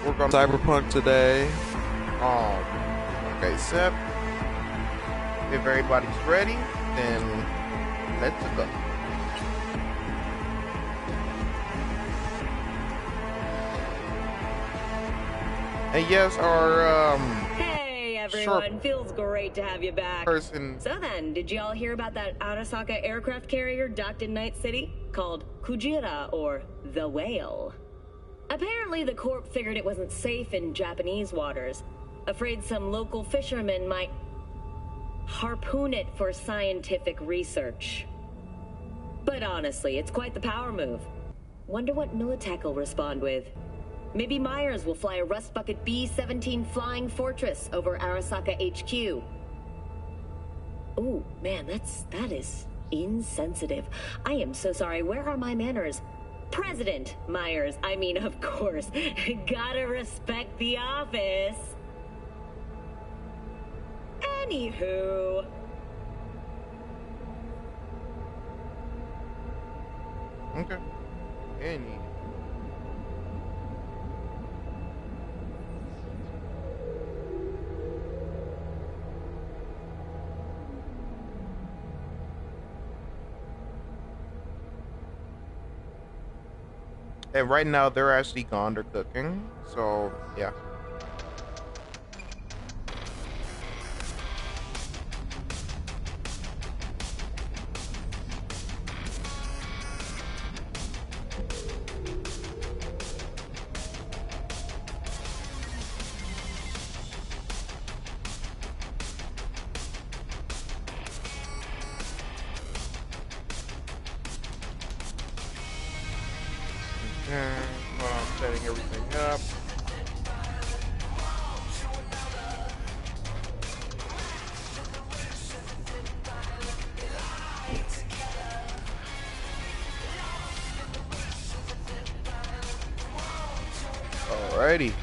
work on Cyberpunk today. Okay, Sep. If everybody's ready, then let's go. And yes, our Hey everyone, feels great to have you back. Person. So then, did y'all hear about that Arasaka aircraft carrier docked in Night City called Kujira, or the Whale? Apparently the Corp figured it wasn't safe in Japanese waters, afraid some local fishermen might harpoon it for scientific research. But honestly, it's quite the power move. Wonder what Militech will respond with. Maybe Myers will fly a Rust Bucket B-17 Flying Fortress over Arasaka HQ. Ooh, man, that is insensitive. I am so sorry. Where are my manners? President Myers, I mean, of course. Gotta respect the office. Anywho. Okay. And right now they're actually gone, they're cooking. So yeah. Setting everything up. Alrighty.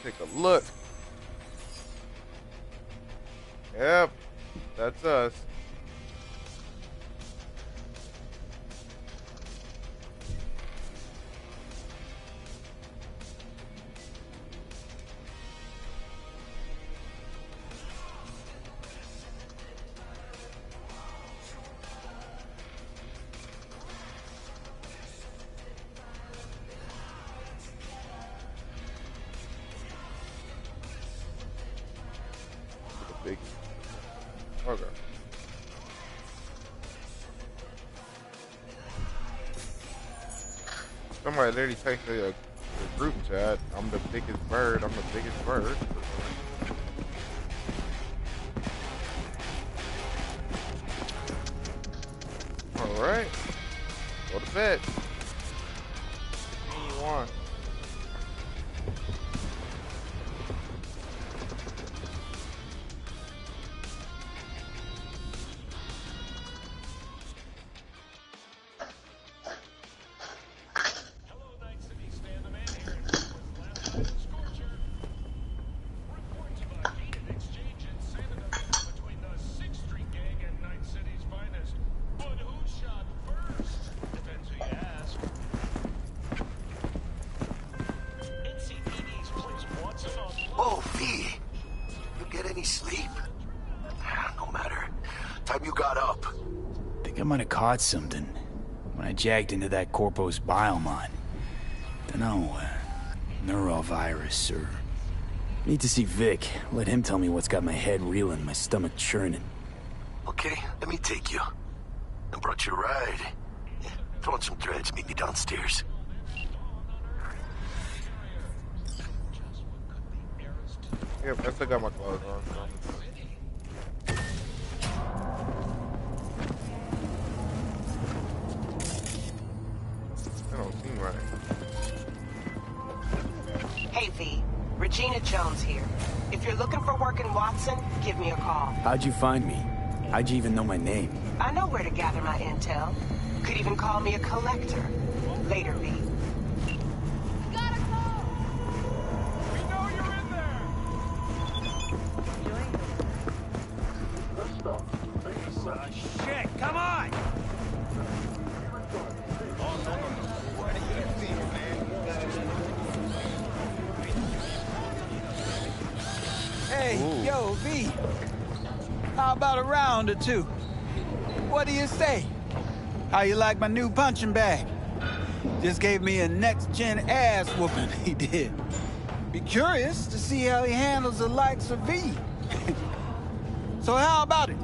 Take a look. Yep, that's us. Big. Okay. Somebody literally texted a group chat. I'm the biggest bird. I'm the biggest bird. All right. Go to bed. What do you want? Caught something when I jacked into that Corpo's biomon. Dunno, neurovirus or... Need to see Vic. Let him tell me what's got my head reeling, my stomach churning. Okay, let me take you. I brought you a ride. Yeah, throw on some threads, meet me downstairs. Yep, I still got my clothes on. Right. Hey V, Regina Jones here. If you're looking for work in Watson, give me a call. How'd you find me? How'd you even know my name? I know where to gather my intel. Could even call me a collector. Later, V. Shit, come on! Hey, Ooh. yo, V. How about a round or two? What do you say? How you like my new punching bag? Just gave me a next-gen ass whooping, he did. Be curious to see how he handles the likes of V. So how about it?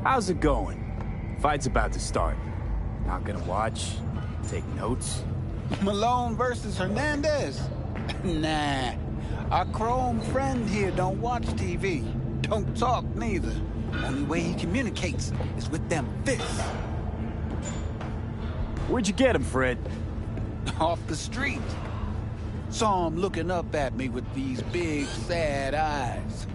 How's it going? Fight's about to start. Not gonna watch? Take notes? Malone versus Hernandez? Nah. Our chrome friend here don't watch TV. Don't talk neither. Only way he communicates is with them fists. Where'd you get him, Fred? Off the street. Saw him looking up at me with these big, sad eyes.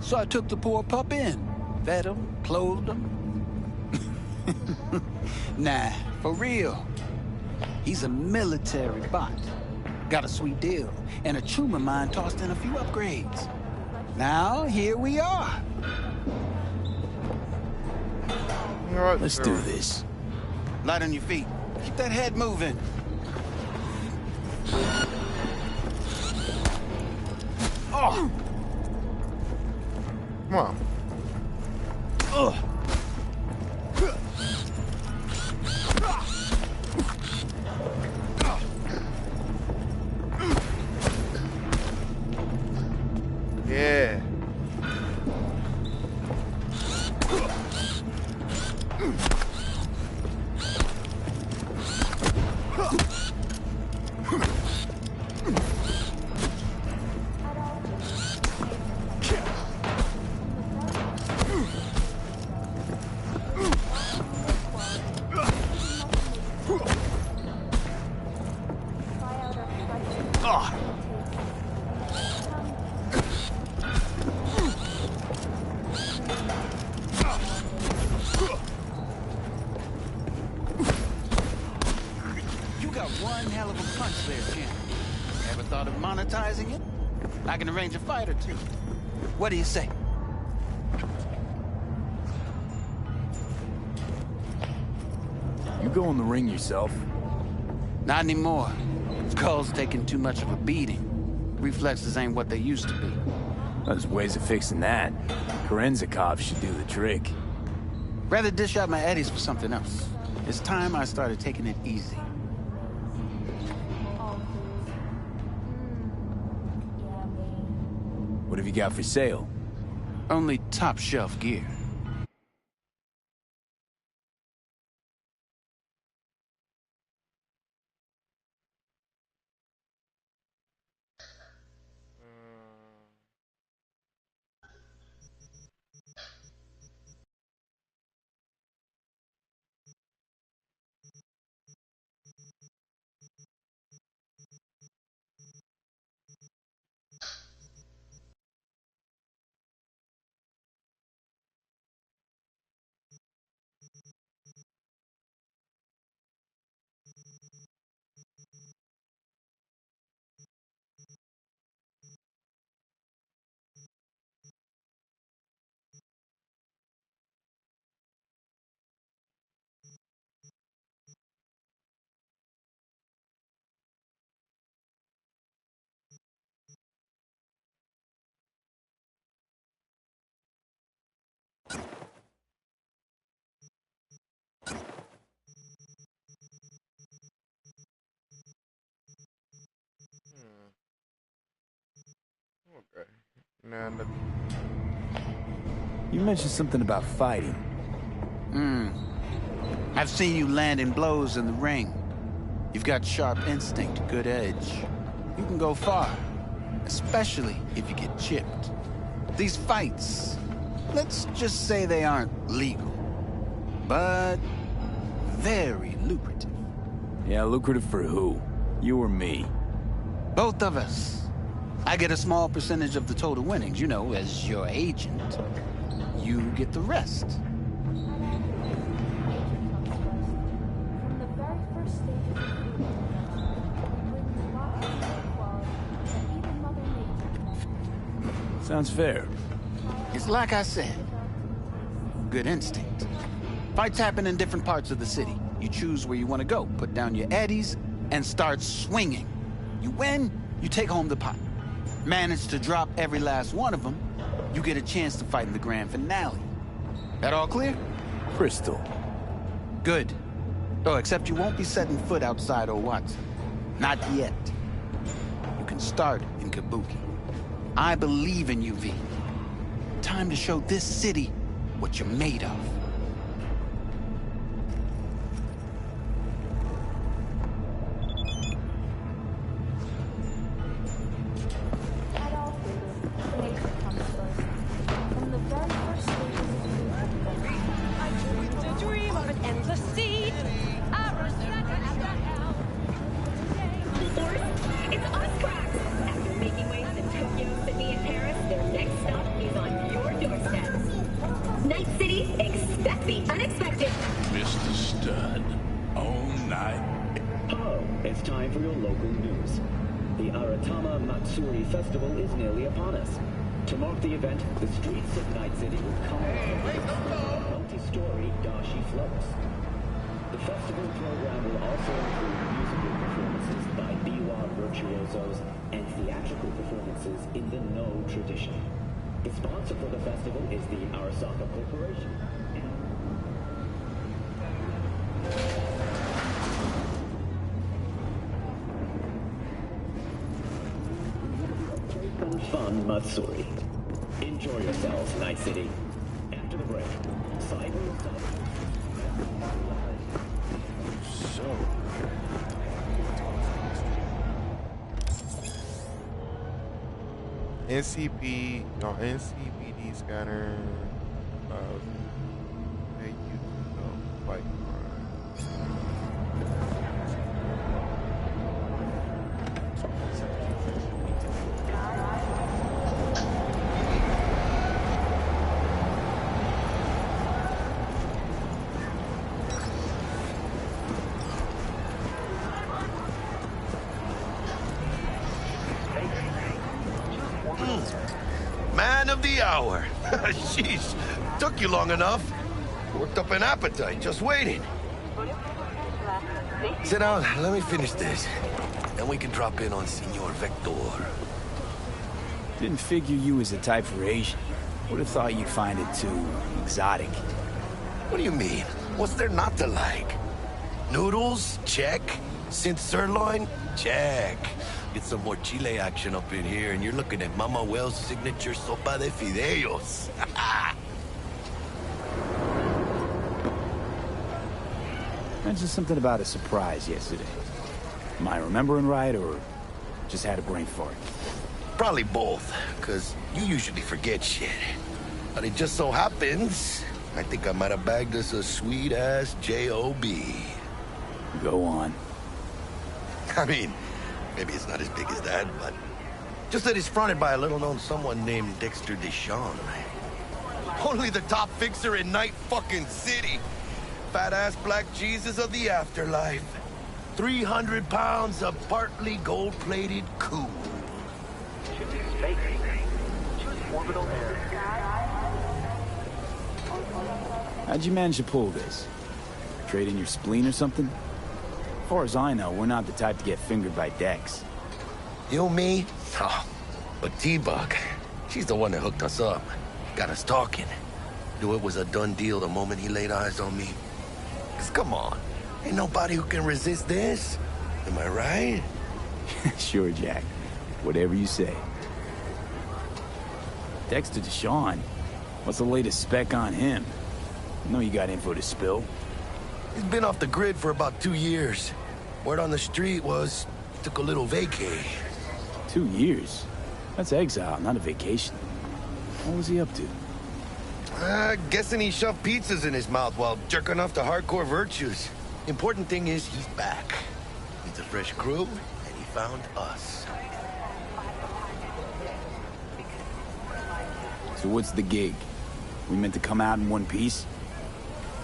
So I took the poor pup in. Fed him, clothed him. Nah, for real. He's a military bot. Got a sweet deal, and a tumor mine tossed in a few upgrades. Now, here we are. You know what? Let's do this. Light on your feet. Keep that head moving. Oh! Come on. Ugh! Yeah. You got one hell of a punch there, champ. Ever thought of monetizing it? I can arrange a fight or two. What do you say? You go in the ring yourself? Not anymore. Skull's taking too much of a beating. Reflexes ain't what they used to be. There's ways of fixing that. Korenzikov should do the trick. Rather dish out my eddies for something else. It's time I started taking it easy. What have you got for sale? Only top shelf gear. Okay. Nah, nothing. You mentioned something about fighting. I've seen you landing blows in the ring. You've got sharp instinct, good edge. You can go far, especially if you get chipped. These fights, let's just say they aren't legal, but very lucrative. Yeah, lucrative for who? You or me? Both of us. I get a small percentage of the total winnings, you know, as your agent. You get the rest. Sounds fair. It's like I said. Good instinct. Fights happen in different parts of the city. You choose where you want to go, put down your eddies, and start swinging. You win, you take home the pot. Manage to drop every last one of them, you get a chance to fight in the grand finale. That all clear? Crystal. Good. Oh, except you won't be setting foot outside Watson. Not yet. You can start in Kabuki. I believe in you, V. Time to show this city what you're made of. Festival is nearly upon us. To mark the event, the streets of Night City will come alive with multi-story dashi floats. The festival program will also include musical performances by biwa virtuosos and theatrical performances in the No tradition. The sponsor for the festival is the Arasaka Corporation. Fun Matsuri. Enjoy yourselves, Night City. After the break, Cyberpunk. NCPD scanner. They use like. Man of the hour. Sheesh, took you long enough. Worked up an appetite, just waiting. Sit down, let me finish this. Then we can drop in on Senor Vector. Didn't figure you was the type for Asian. Would have thought you'd find it too exotic. What do you mean? What's there not to like? Noodles? Check. Synth sirloin? Check. Get some more chile action up in here, and you're looking at Mama Wells' signature sopa de fideos. Mentioned something about a surprise yesterday. Am I remembering right, or just had a brain fart? Probably both, because you usually forget shit. But it just so happens, I think I might have bagged us a sweet-ass J.O.B. Go on. I mean, maybe it's not as big as that, but just that it's fronted by a little-known someone named Dexter Deshawn. Only the top fixer in Night fucking City. Fat-ass black Jesus of the afterlife. 300 pounds of partly gold-plated cool. How'd you manage to pull this? Trade in your spleen or something? As far as I know, we're not the type to get fingered by Dex. You, me? Oh, but T-Bug, she's the one that hooked us up. Got us talking. Knew it was a done deal the moment he laid eyes on me. 'Cause come on, ain't nobody who can resist this. Am I right? Sure, Jack. Whatever you say. Dexter Deshawn? What's the latest spec on him? I know you got info to spill. He's been off the grid for about 2 years. Word on the street was he took a little vacay. 2 years? That's exile, not a vacation. What was he up to? Guessing he shoved pizzas in his mouth while jerking off to hardcore virtues. Important thing is he's back. Needs a fresh crew, and he found us. So what's the gig? We meant to come out in one piece?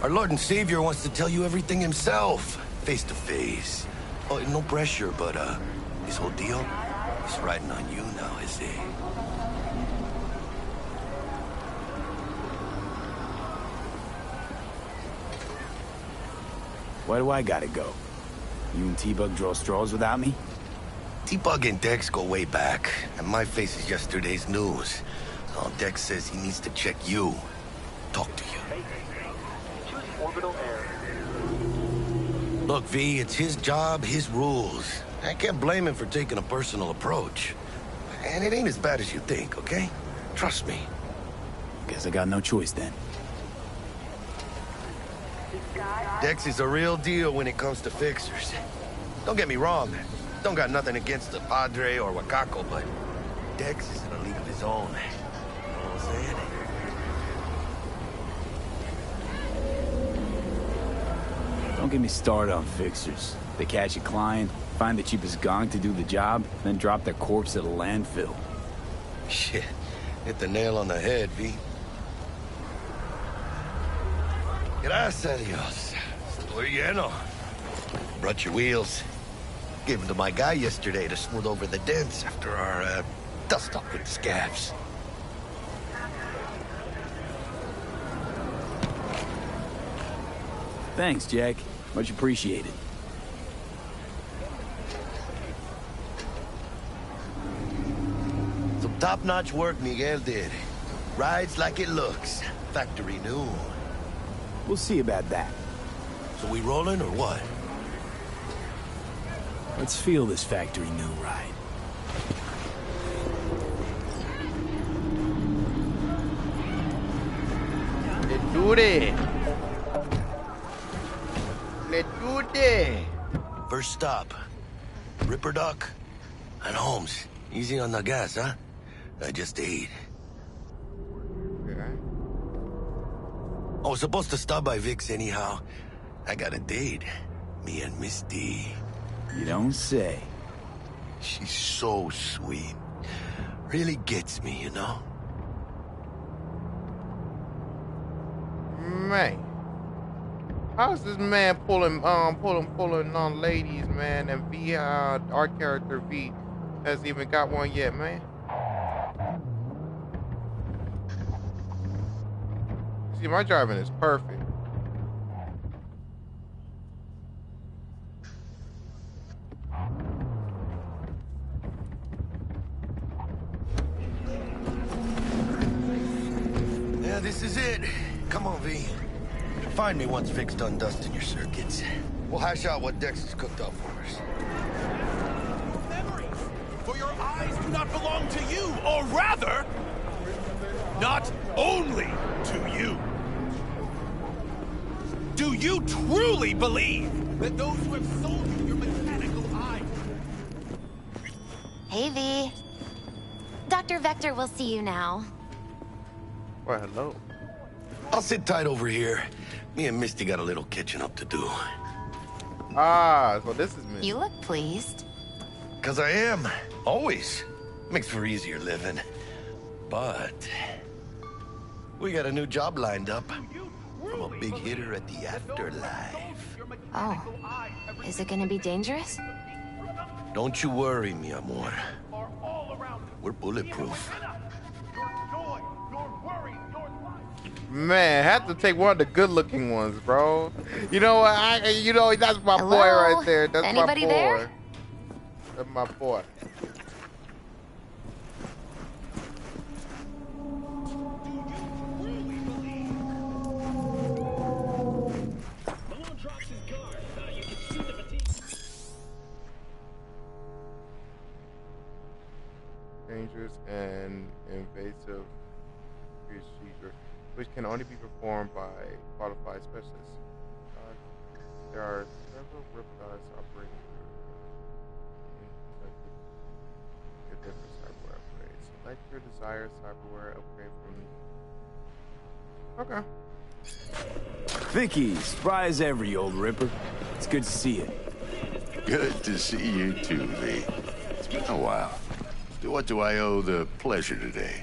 Our Lord and Savior wants to tell you everything himself, face to face. Oh, no pressure, but this whole deal is riding on you now, is it? Why do I gotta go? You and T-Bug draw straws without me? T-Bug and Dex go way back, and my face is yesterday's news. So Dex says he needs to check you. Talk to you. Choose orbital air. Look, V, it's his job, his rules. I can't blame him for taking a personal approach. And it ain't as bad as you think, okay? Trust me. Guess I got no choice then. Dex is a real deal when it comes to fixers. Don't get me wrong. Don't got nothing against the Padre or Wakako, but Dex is in a league of his own. You know what I'm saying? Don't get me started on fixers. They catch a client, find the cheapest gong to do the job, then drop their corpse at a landfill. Shit. Hit the nail on the head, V. Gracias a Dios. Estoy lleno. Brought your wheels. Gave them to my guy yesterday to smooth over the dents after our, dust-up with the scabs. Thanks, Jack. Much appreciated. Some top-notch work Miguel did. Rides like it looks. Factory new. We'll see about that. So we rolling or what? Let's feel this factory new ride. Let's do it. Let's do it. First stop. Ripper Duck and Holmes. Easy on the gas, huh? I just ate. Okay. I was supposed to stop by Vic's anyhow. I got a date. Me and Misty. You don't say. She's so sweet. Really gets me, you know? Man. How's this man pulling on ladies, man, and V, our character V hasn't even got one yet, man. See, my driving is perfect. Yeah, this is it. Come on, V. Find me once Vic's done dusting your circuits. We'll hash out what Dex has cooked up for us. Memories, for your eyes do not belong to you, or rather, not only to you. Do you truly believe that those who have sold you your mechanical eyes... Hey, V. Dr. Vector will see you now. Well, hello. I'll sit tight over here. Me and Misty got a little catching up to do. Ah, so this is me. You look pleased. 'Cause I am. Always. Makes for easier living. But... we got a new job lined up. From a big hitter at the afterlife. Oh. Is it gonna be dangerous? Don't you worry, mi amor. We're bulletproof. Man, have to take one of the good-looking ones, bro. You know what? That's my Hello? boy right there. That's Anybody my boy. there? That's my boy. Dangerous and invasive procedure, which can only be performed by qualified specialists. There are several riptides operating in different cyberware upgrades. Select your desired cyberware upgrade from... Okay. Vicky, spry as ever, you old ripper. It's good to see you. Good to see you too, V. It's been a while. To what do I owe the pleasure today?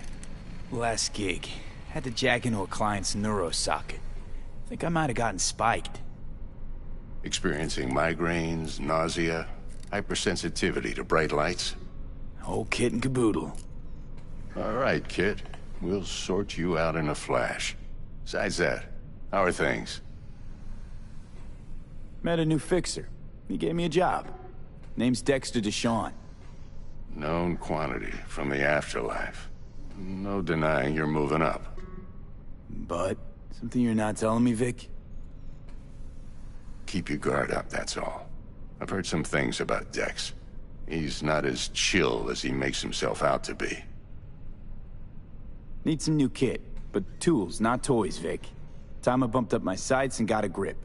Last gig. Had to jack into a client's neuro socket. Think I might have gotten spiked. Experiencing migraines, nausea, hypersensitivity to bright lights? Whole kit and caboodle. All right, kid. We'll sort you out in a flash. Besides that, how are things? Met a new fixer. He gave me a job. Name's Dexter DeShawn. Known quantity from the afterlife. No denying you're moving up. But, something you're not telling me, Vic? Keep your guard up, that's all. I've heard some things about Dex. He's not as chill as he makes himself out to be. Need some new kit, but tools, not toys, Vic. Time I bumped up my sights and got a grip.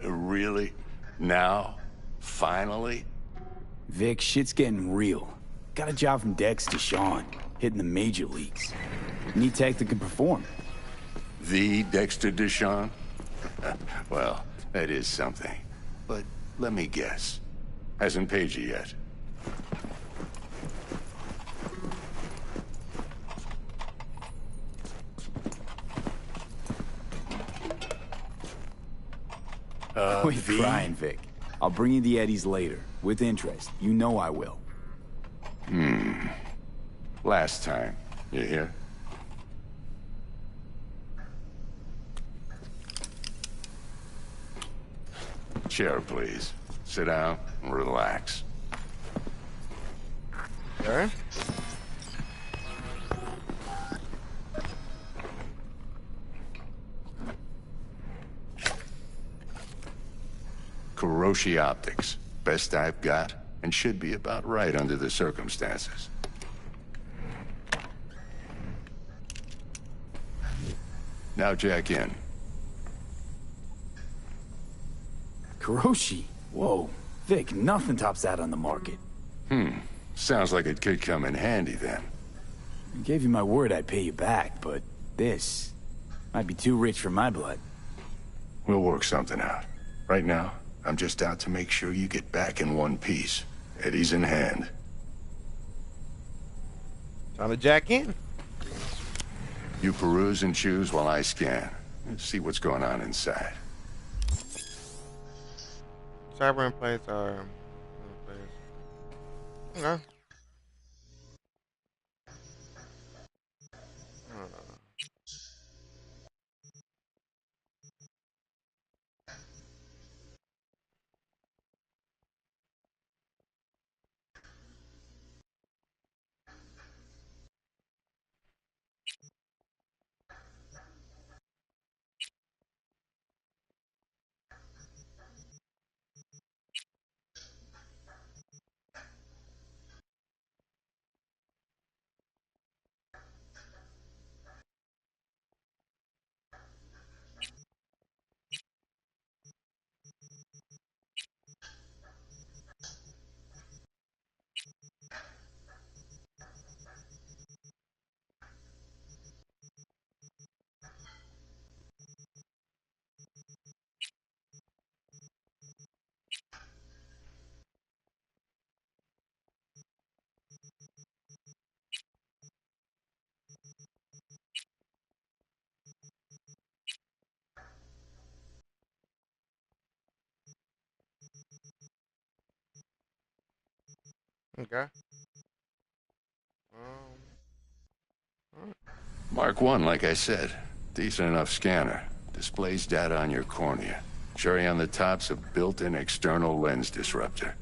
Really? Now? Finally? Vic, shit's getting real. Got a job from Dex DeShawn, hitting the major leagues. Need tech that can perform. The Dexter DeShawn? Well, that is something. But let me guess. Hasn't paid you yet. Quit crying, Vic. I'll bring you the eddies later, with interest. You know I will. Last time. You hear? Chair, please. Sit down and relax. Okay. Kuroshi Optics. Best I've got, and should be about right under the circumstances. Now jack in. Kuroshi? Whoa. Vic, nothing tops that on the market. Sounds like it could come in handy then. I gave you my word I'd pay you back, but this might be too rich for my blood. We'll work something out. Right now, I'm just out to make sure you get back in one piece. Eddie's in hand. Time to jack in. You peruse and choose while I scan. See what's going on inside. Cyberpunk plates are. Okay. Okay. Alright. Mark 1, like I said. Decent enough scanner. Displays data on your cornea. Cherry on the top's a built-in external lens disruptor.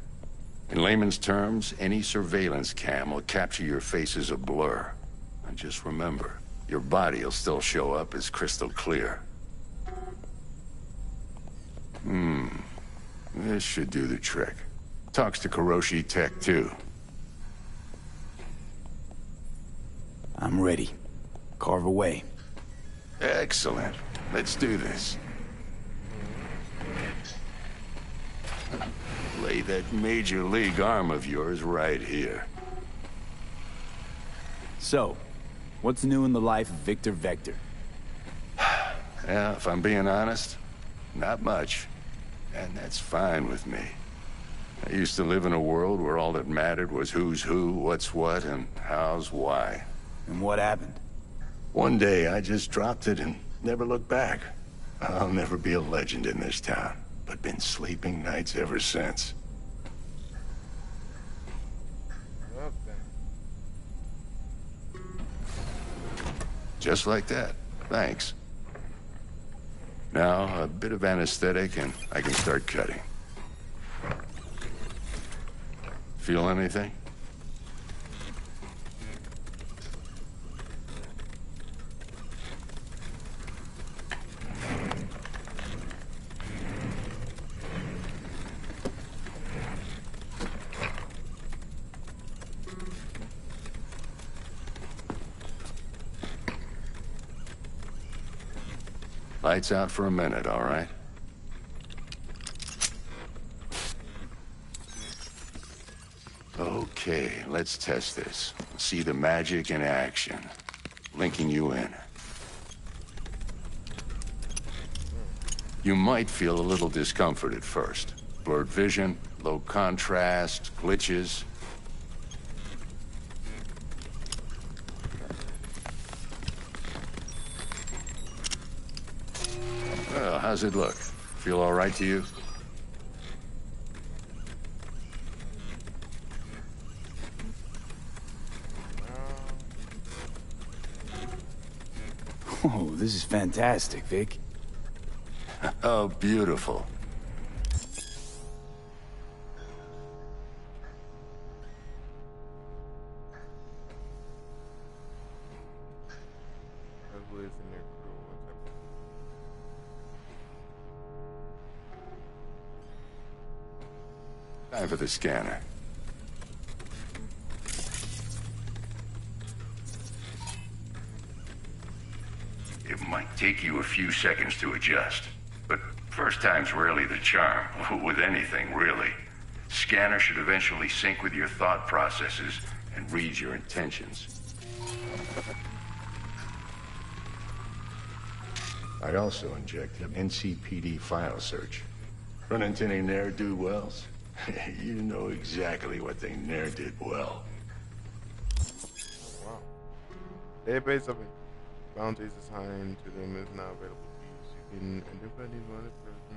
In layman's terms, any surveillance cam will capture your face as a blur. And just remember, your body will still show up as crystal clear. This should do the trick. Talks to Kuroshi Tech, too. I'm ready. Carve away. Excellent. Let's do this. Lay that major league arm of yours right here. So, what's new in the life of Victor Vector? Yeah, if I'm being honest, not much. And that's fine with me. I used to live in a world where all that mattered was who's who, what's what, and how's why. And what happened? One day, I just dropped it and never looked back. I'll never be a legend in this town, but been sleeping nights ever since. Just like that. Thanks. Now, a bit of anesthetic and I can start cutting. Feel anything? Lights out for a minute, all right? Okay, let's test this. See the magic in action. Linking you in. You might feel a little discomfort at first. Blurred vision, low contrast, glitches. Well, how's it look? Feel all right to you? Oh, this is fantastic, Vic. Oh, beautiful. Time for the scanner. It might take you a few seconds to adjust, but first time's rarely the charm, with anything, really. Scanner should eventually sync with your thought processes and read your intentions. I also inject an NCPD file search. Run into any ne'er-do-wells? You know exactly what they ne'er did well. Wow. Database of bounties assigned to them is now available to use. You can identify these wanted persons.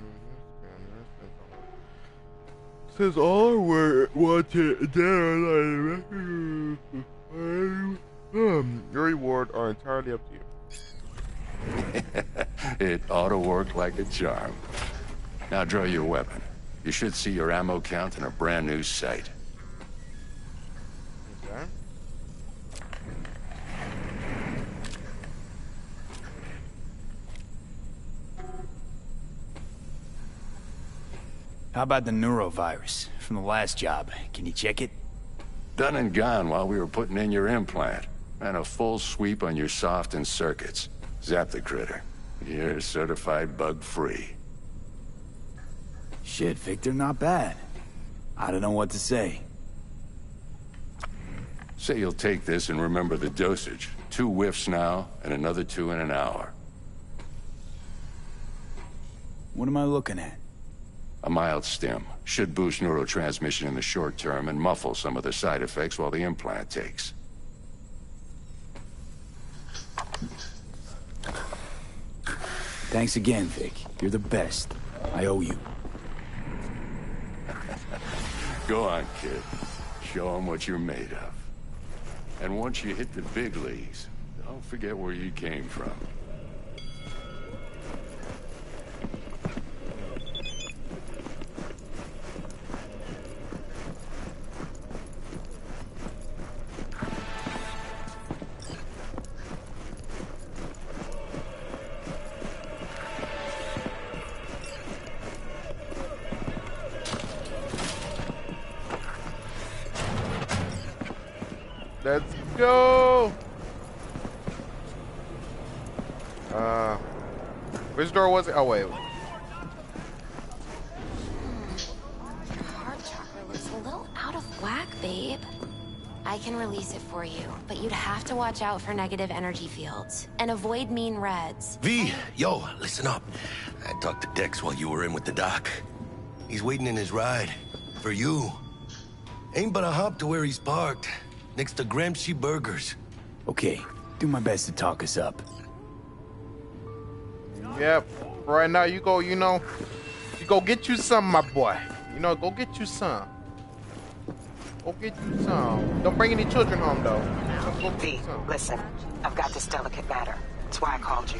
Says all were wanted there. Your reward are entirely up to you. It ought to work like a charm. Now draw your weapon. You should see your ammo count in a brand new sight. Okay. How about the neurovirus from the last job? Can you check it? Done and gone while we were putting in your implant. And a full sweep on your soft and circuits. Zap the critter. You're certified bug-free. Shit, Victor, not bad. I don't know what to say. Say you'll take this and remember the dosage. 2 whiffs now, and another 2 in an hour. What am I looking at? A mild stim. Should boost neurotransmission in the short term and muffle some of the side effects while the implant takes. Thanks again, Vic. You're the best. I owe you. Go on, kid. Show them what you're made of. And once you hit the big leagues, don't forget where you came from. Let's go. Which door was it? Oh wait. Heart chakra looks a little out of whack, babe. I can release it for you, but you'd have to watch out for negative energy fields and avoid mean reds. V, yo, listen up. I talked to Dex while you were in with the doc. He's waiting in his ride. For you. Ain't but a hop to where he's parked. Next to Gramsci Burgers. Okay, do my best to talk us up. Yep. Right now, you go. You go get you some, my boy. Go get you some. Go get you some. Don't bring any children home, though. Just go get V, you some. listen. I've got this delicate matter. That's why I called you.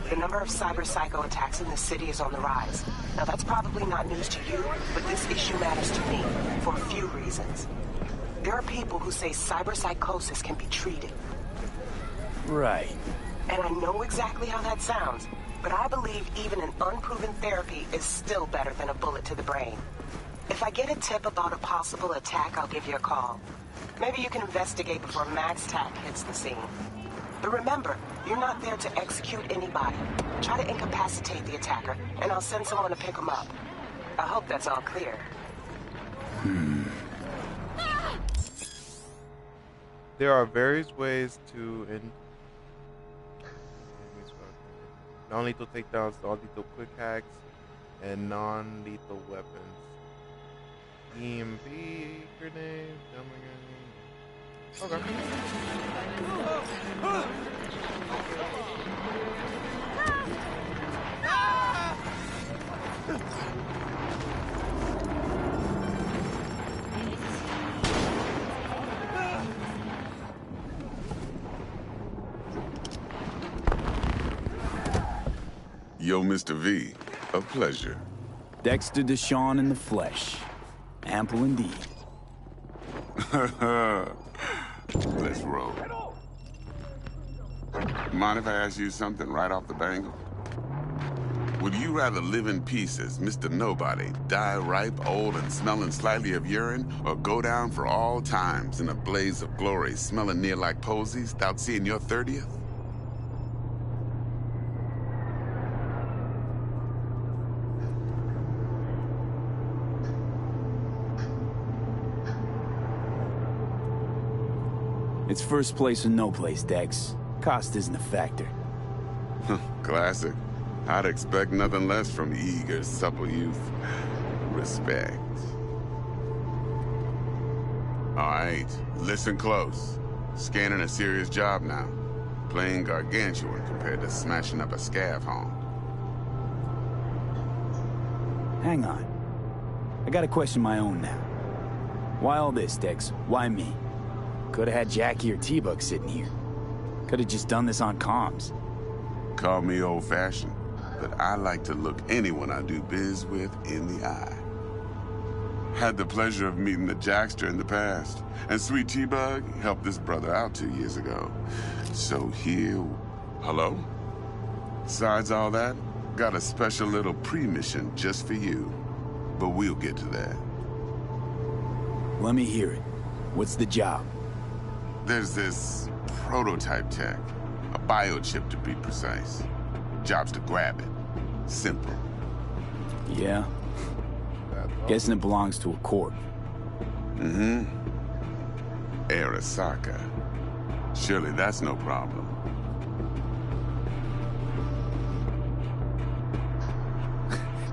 The number of cyber psycho attacks in the city is on the rise. Now that's probably not news to you, but this issue matters to me for a few reasons. There are people who say cyberpsychosis can be treated. Right. And I know exactly how that sounds, but I believe even an unproven therapy is still better than a bullet to the brain. If I get a tip about a possible attack, I'll give you a call. Maybe you can investigate before Max Tack hits the scene. But remember, you're not there to execute anybody. Try to incapacitate the attacker, and I'll send someone to pick him up. I hope that's all clear. There are various ways to non-lethal takedowns, non-lethal quick hacks, and non-lethal weapons. EMP grenade, okay. Yo, Mr. V, a pleasure. Dexter Deshawn in the flesh. Ample indeed. Let's roll. Mind if I ask you something right off the bangle? Would you rather live in peace as Mr. Nobody, die ripe, old, and smelling slightly of urine, or go down for all times in a blaze of glory, smelling near like posies, without seeing your 30th? It's first place or no place, Dex. Cost isn't a factor. Classic. I'd expect nothing less from eager, supple youth. Respect. All right, listen close. Scanning a serious job now. Playing gargantuan compared to smashing up a scav home. Hang on. I got a question of my own now. Why all this, Dex? Why me? Could've had Jackie or T-Bug sitting here. Could've just done this on comms. Call me old-fashioned, but I like to look anyone I do biz with in the eye. Had the pleasure of meeting the Jackster in the past, and Sweet T-Bug helped this brother out 2 years ago. So here... Hello? Besides all that, got a special little pre-mission just for you. But we'll get to that. Let me hear it. What's the job? There's this prototype tech. A biochip, to be precise. Job's to grab it. Simple. Yeah? Guessing it belongs to a corp. Mm-hmm. Arasaka. Surely that's no problem.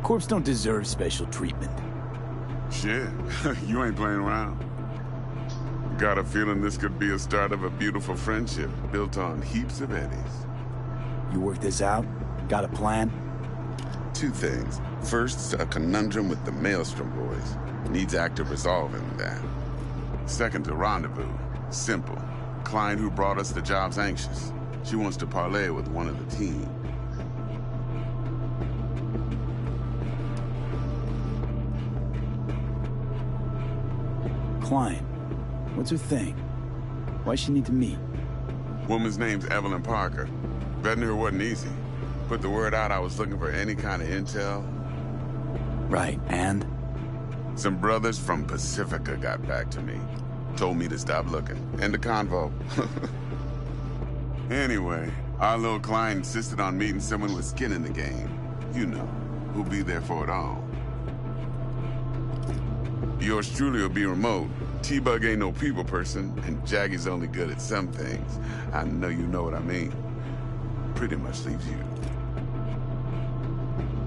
Corps don't deserve special treatment. Shit, you ain't playing around. Got a feeling this could be a start of a beautiful friendship built on heaps of eddies. You work this out? Got a plan? Two things. First, a conundrum with the Maelstrom boys. Needs active resolving that. Second, a rendezvous. Simple. Client who brought us the job's anxious. She wants to parlay with one of the team. Client. What's her thing? Why's she need to meet? Woman's name's Evelyn Parker. Vetting her wasn't easy. Put the word out I was looking for any kind of intel. Right, and? Some brothers from Pacifica got back to me. Told me to stop looking. End of convo. Anyway, our little client insisted on meeting someone with skin in the game. You know, who'll be there for it all. Yours truly will be remote. T-Bug ain't no people person, and Jaggy's only good at some things. I know you know what I mean. Pretty much leaves you.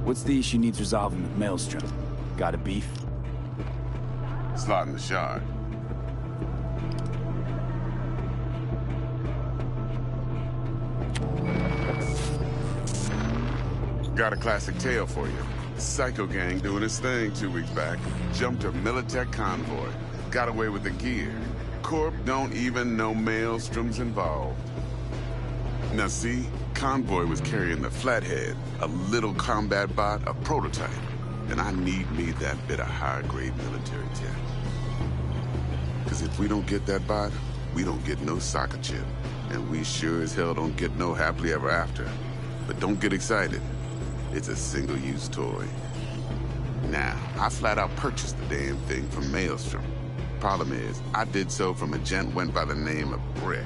What's the issue needs resolving with Maelstrom? Got a beef? Slotting the shard. Got a classic tale for you. Psycho gang doing his thing 2 weeks back. Jumped a Militech convoy. Got away with the gear. Corp don't even know Maelstrom's involved. Now see, convoy was carrying the Flathead, a little combat bot, a prototype. And I need me that bit of high-grade military tech. Because if we don't get that bot, we don't get no soccer chip. And we sure as hell don't get no happily ever after. But don't get excited. It's a single-use toy. Now, I flat out purchased the damn thing from Maelstrom. Problem is, I did so from a gent went by the name of Brick.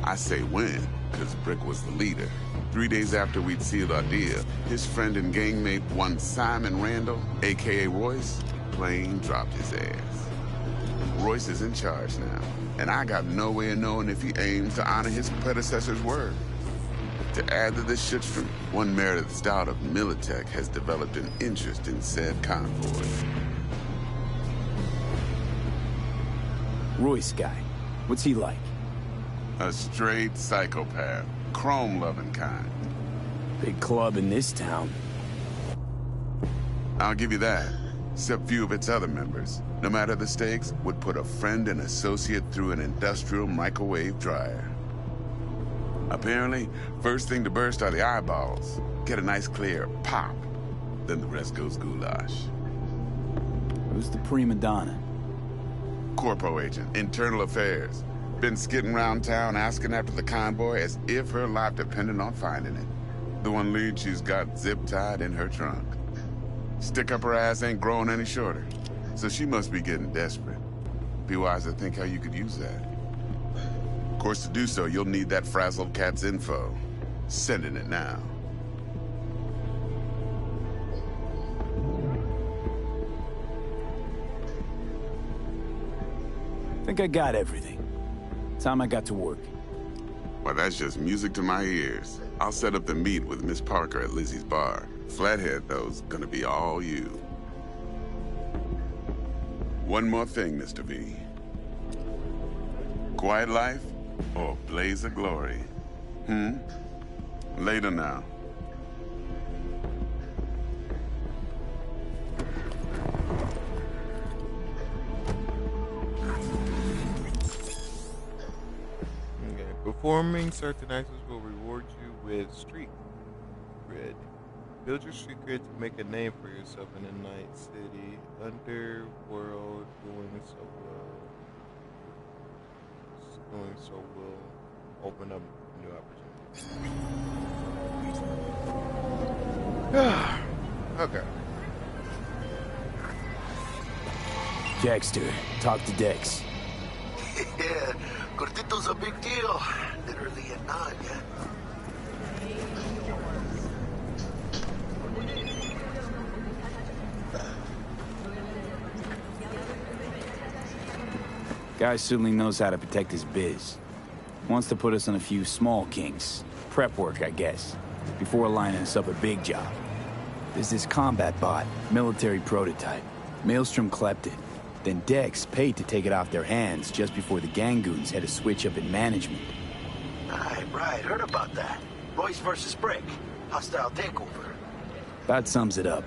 I say when, because Brick was the leader. 3 days after we'd sealed our deal, his friend and gangmate, one Simon Randall, a.k.a. Royce, plain dropped his ass. Royce is in charge now, and I got no way of knowing if he aims to honor his predecessor's word. To add to this shitstream, one Meredith Stout of Militech has developed an interest in said convoy. Royce guy. What's he like? A straight psychopath. Chrome-loving kind. Big club in this town. I'll give you that. Except few of its other members, no matter the stakes, would put a friend and associate through an industrial microwave dryer. Apparently, first thing to burst are the eyeballs. Get a nice clear pop. Then the rest goes goulash. Who's the prima donna? Corpo agent, internal affairs. Been skidding around town asking after the convoy as if her life depended on finding it. The one lead she's got zip-tied in her trunk. Stick up her ass ain't growing any shorter, so she must be getting desperate. Be wise to think how you could use that. Of course, to do so, you'll need that frazzled cat's info. Sending it now. Think I got everything. Time I got to work. Well, that's just music to my ears. I'll set up the meet with Miss Parker at Lizzie's bar. Flathead, though's gonna be all you. One more thing, Mr. V. Quiet life or blaze of glory? Later now. Performing certain actions will reward you with street cred. Build your street cred to make a name for yourself in the Night City underworld. Doing so will open up new opportunities. Okay. Jackster, talk to Dex. Yeah, Cortito's a big deal. Literally a nod, yeah. Guy certainly knows how to protect his biz. Wants to put us on a few small kinks. Prep work, I guess. Before lining us up a big job. There's this combat bot, military prototype. Maelstrom clept it. Then Dex paid to take it off their hands just before the Gangoons had a switch up in management. Right, heard about that. Royce versus Brick. Hostile takeover. About sums it up.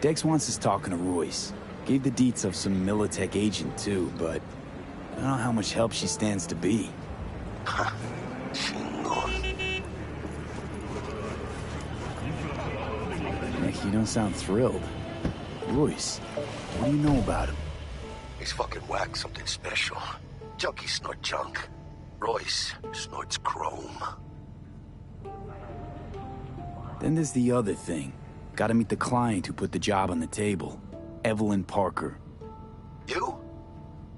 Dex wants us talking to Royce. Gave the deets of some Militech agent too, but I don't know how much help she stands to be. Nick, you don't sound thrilled. Royce, what do you know about him? He's fucking whack, something special. Junkies snort junk. Royce snorts chrome. Then there's the other thing. Gotta meet the client who put the job on the table. Evelyn Parker. You?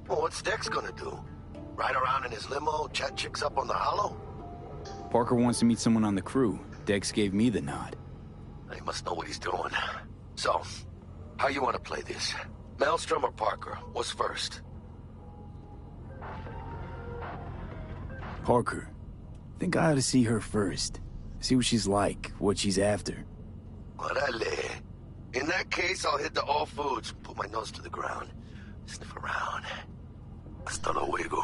Well, what's Dex gonna do? Ride around in his limo, chat chicks up on the hollow? Parker wants to meet someone on the crew. Dex gave me the nod. He must know what he's doing. So, how you want to play this? Maelstrom or Parker? What's first? Parker. Think I ought to see her first. See what she's like, what she's after. Orale. In that case, I'll hit the all foods, put my nose to the ground, sniff around. Hasta luego.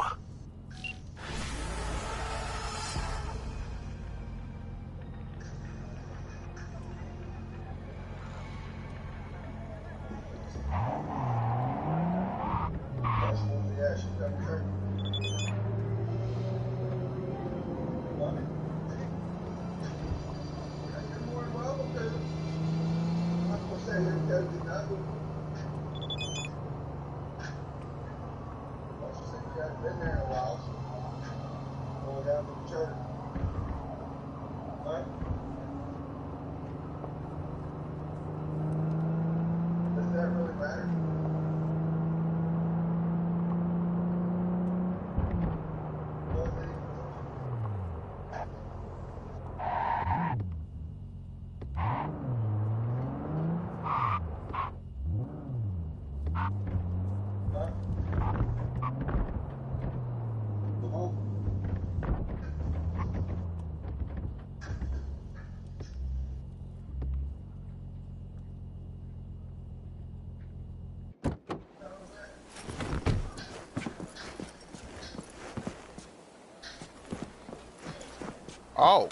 Oh.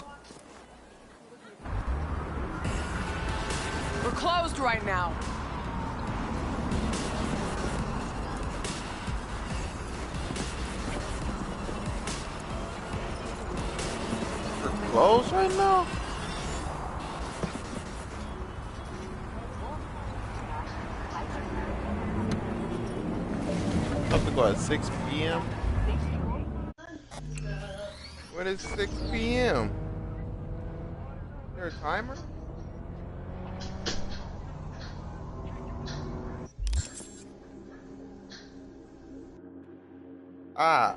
We're closed right now. We're closed right now? Up to go at 6 p.m.? What is 6 p.m.? Is there a timer? Ah.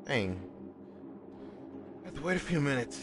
Dang. I have to wait a few minutes.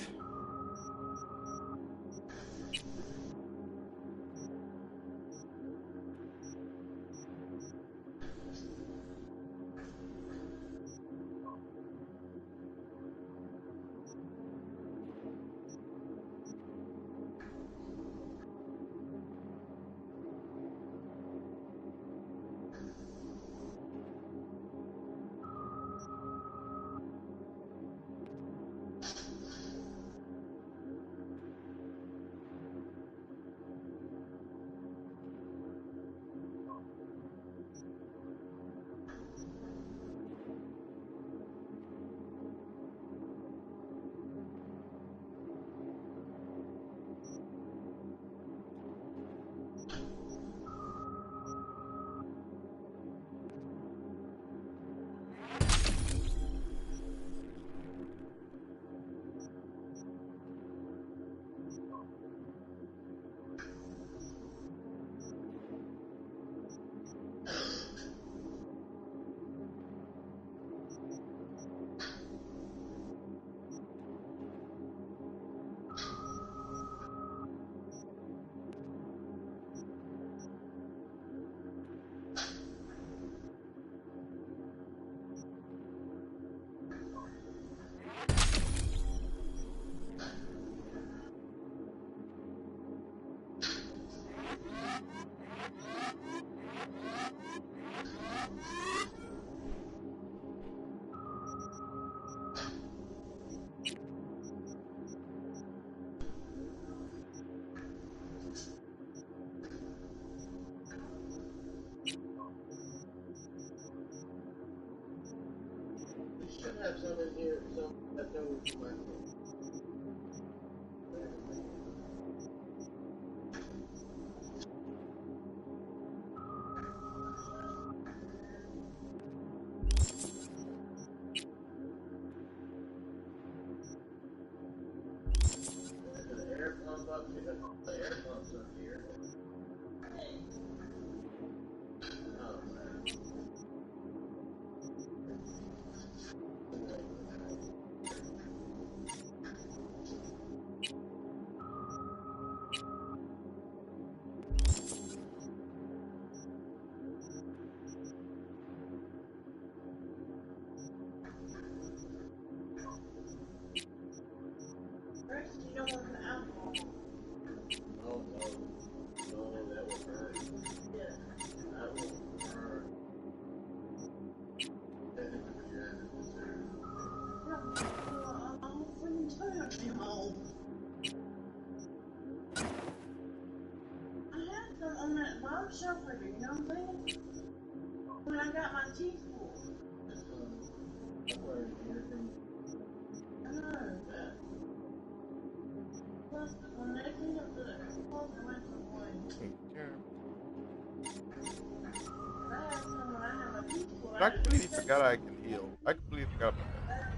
I completely forgot I can heal. I completely forgot about that.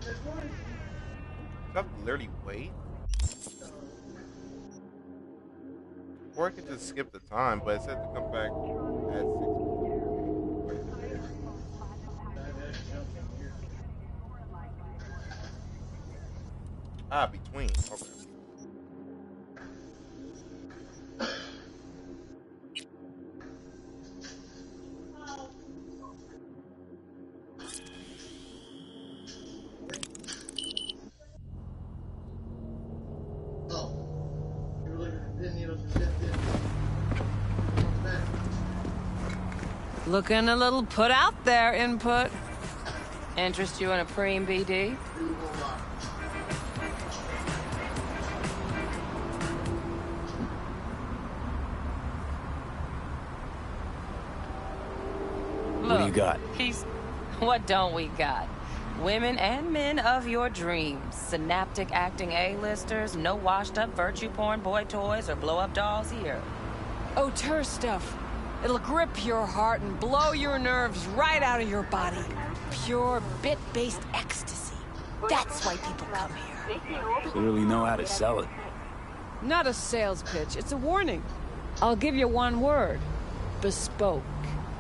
So I have to literally wait? Or I can just skip the time, but it said to come back at 6. Between. Okay. Looking a little put out there, Input. Interest you in a preem BD? What do you got? What don't we got? Women and men of your dreams. Synaptic acting A-listers, no washed-up virtue porn boy toys or blow-up dolls here. Auteur stuff. It'll grip your heart and blow your nerves right out of your body. Pure bit-based ecstasy. That's why people come here. Clearly know how to sell it. Not a sales pitch, it's a warning. I'll give you one word. Bespoke.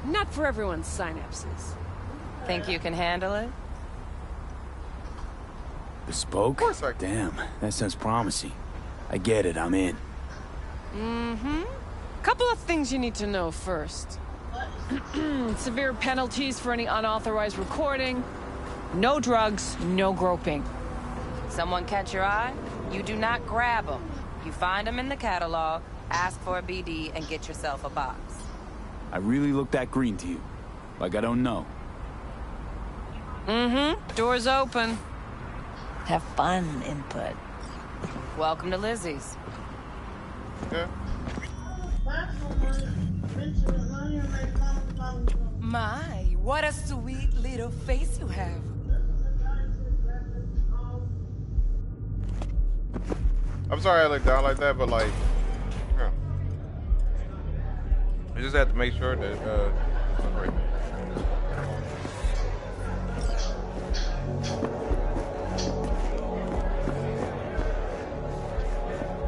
Not for everyone's synapses. Think you can handle it? Bespoke? Of course I can. Damn, that sounds promising. I get it, I'm in. Mm-hmm. Couple of things you need to know first. Severe penalties for any unauthorized recording. No drugs, no groping. Someone catch your eye? You do not grab them. You find them in the catalog, ask for a BD, and get yourself a box. I really look that green to you. Like I don't know. Mm-hmm. Door's open. Have fun, Input. Welcome to Lizzie's. Okay. My, what a sweet little face you have. I'm sorry I look down like that, but like, yeah. I just had to make sure that it's right.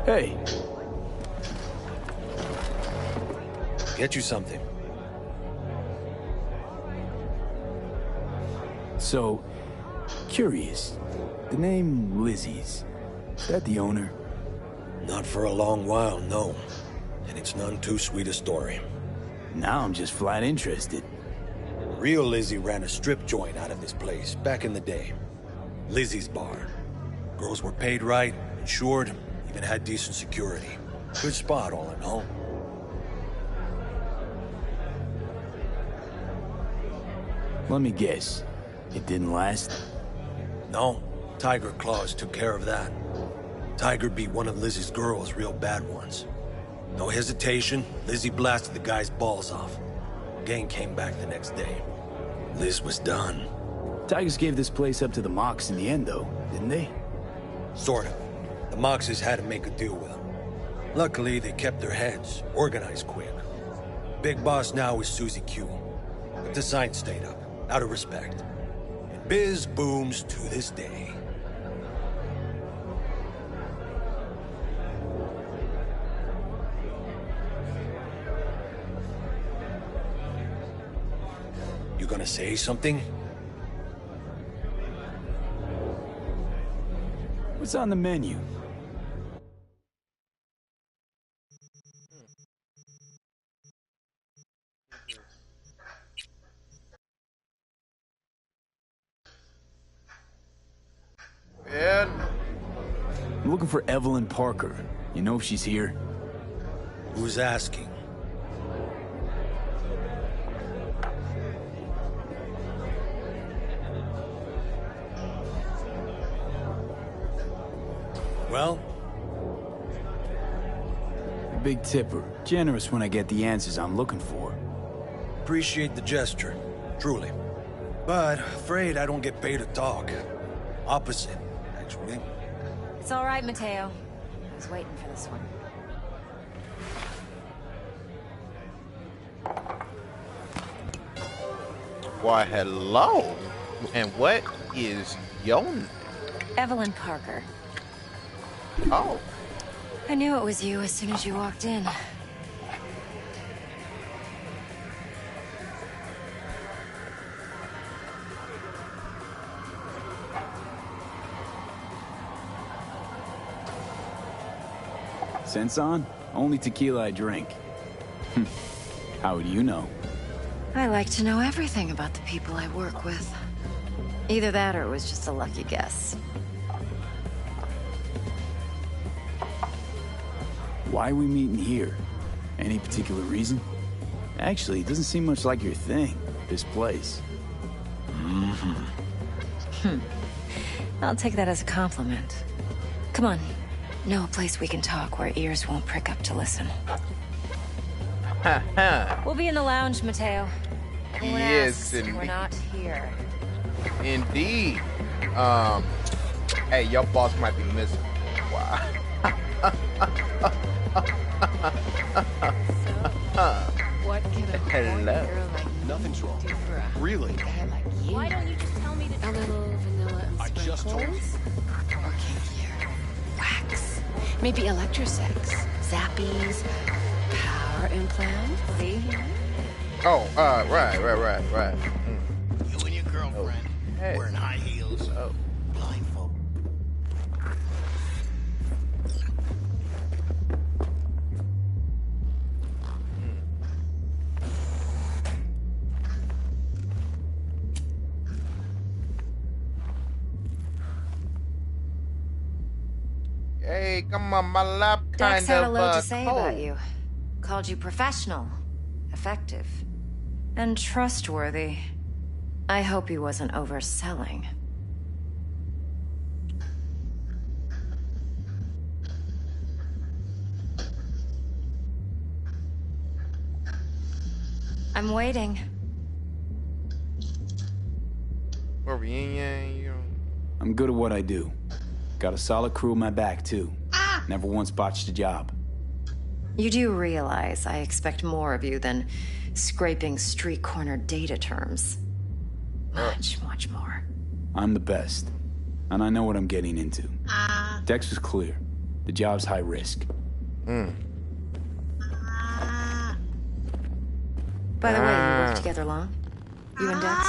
Hey. Get you something. So, curious. The name Lizzie's. Is that the owner? Not for a long while, no. And it's none too sweet a story. Now I'm just flat interested. Real Lizzie ran a strip joint out of this place back in the day. Lizzie's Bar. Girls were paid right, insured, even had decent security. Good spot, all in all. Let me guess. It didn't last? No. Tiger Claws took care of that. Tiger beat one of Lizzie's girls real bad once. No hesitation, Lizzie blasted the guy's balls off. Gang came back the next day. Liz was done. Tigers gave this place up to the Mox in the end, though, didn't they? Sort of. The Moxes had to make a deal with them. Luckily, they kept their heads, organized quick. Big boss now is Susie Q. But the sign stayed up, out of respect. And biz booms to this day. You gonna say something? What's on the menu? And looking for Evelyn Parker. You know if she's here? Who's asking? Well? Big tipper. Generous when I get the answers I'm looking for. Appreciate the gesture, truly. But afraid I don't get paid to talk. Opposite, actually. It's all right, Mateo. I was waiting for this one. Why, hello. And what is your name? Evelyn Parker. Oh. I knew it was you as soon as you walked in. Sense on? Only tequila I drink. How do you know? I like to know everything about the people I work with. Either that or it was just a lucky guess. Why are we meeting here? Any particular reason? Actually, it doesn't seem much like your thing, this place. I'll take that as a compliment. Come on. Know a place we can talk where ears won't prick up to listen. We'll be in the lounge, Mateo. Anyone Yes, asks, we're not here. Indeed. Hey, your boss might be missing. Wow. What can a Hello. girl like Nothing's wrong. do for a Really? guy like you? Why don't you just tell me to A little vanilla and I just told you. sprinkles? Or kinkier? Wax? Maybe electrosex? Zappies? Power implant? See? Oh, right. You and your girlfriend Hey. wearing high heels, Oh. blindfold. Hey, come on, my lap kind Dex had a of load to say cold. about you. Called you professional, effective, and trustworthy. I hope he wasn't overselling. I'm waiting. Or you know. I'm good at what I do. Got a solid crew in my back, too. Never once botched a job. You do realize I expect more of you than scraping street corner data terms. Much, much more. I'm the best. And I know what I'm getting into. Dex was clear. The job's high risk. By the way, you work together long? You and Dex?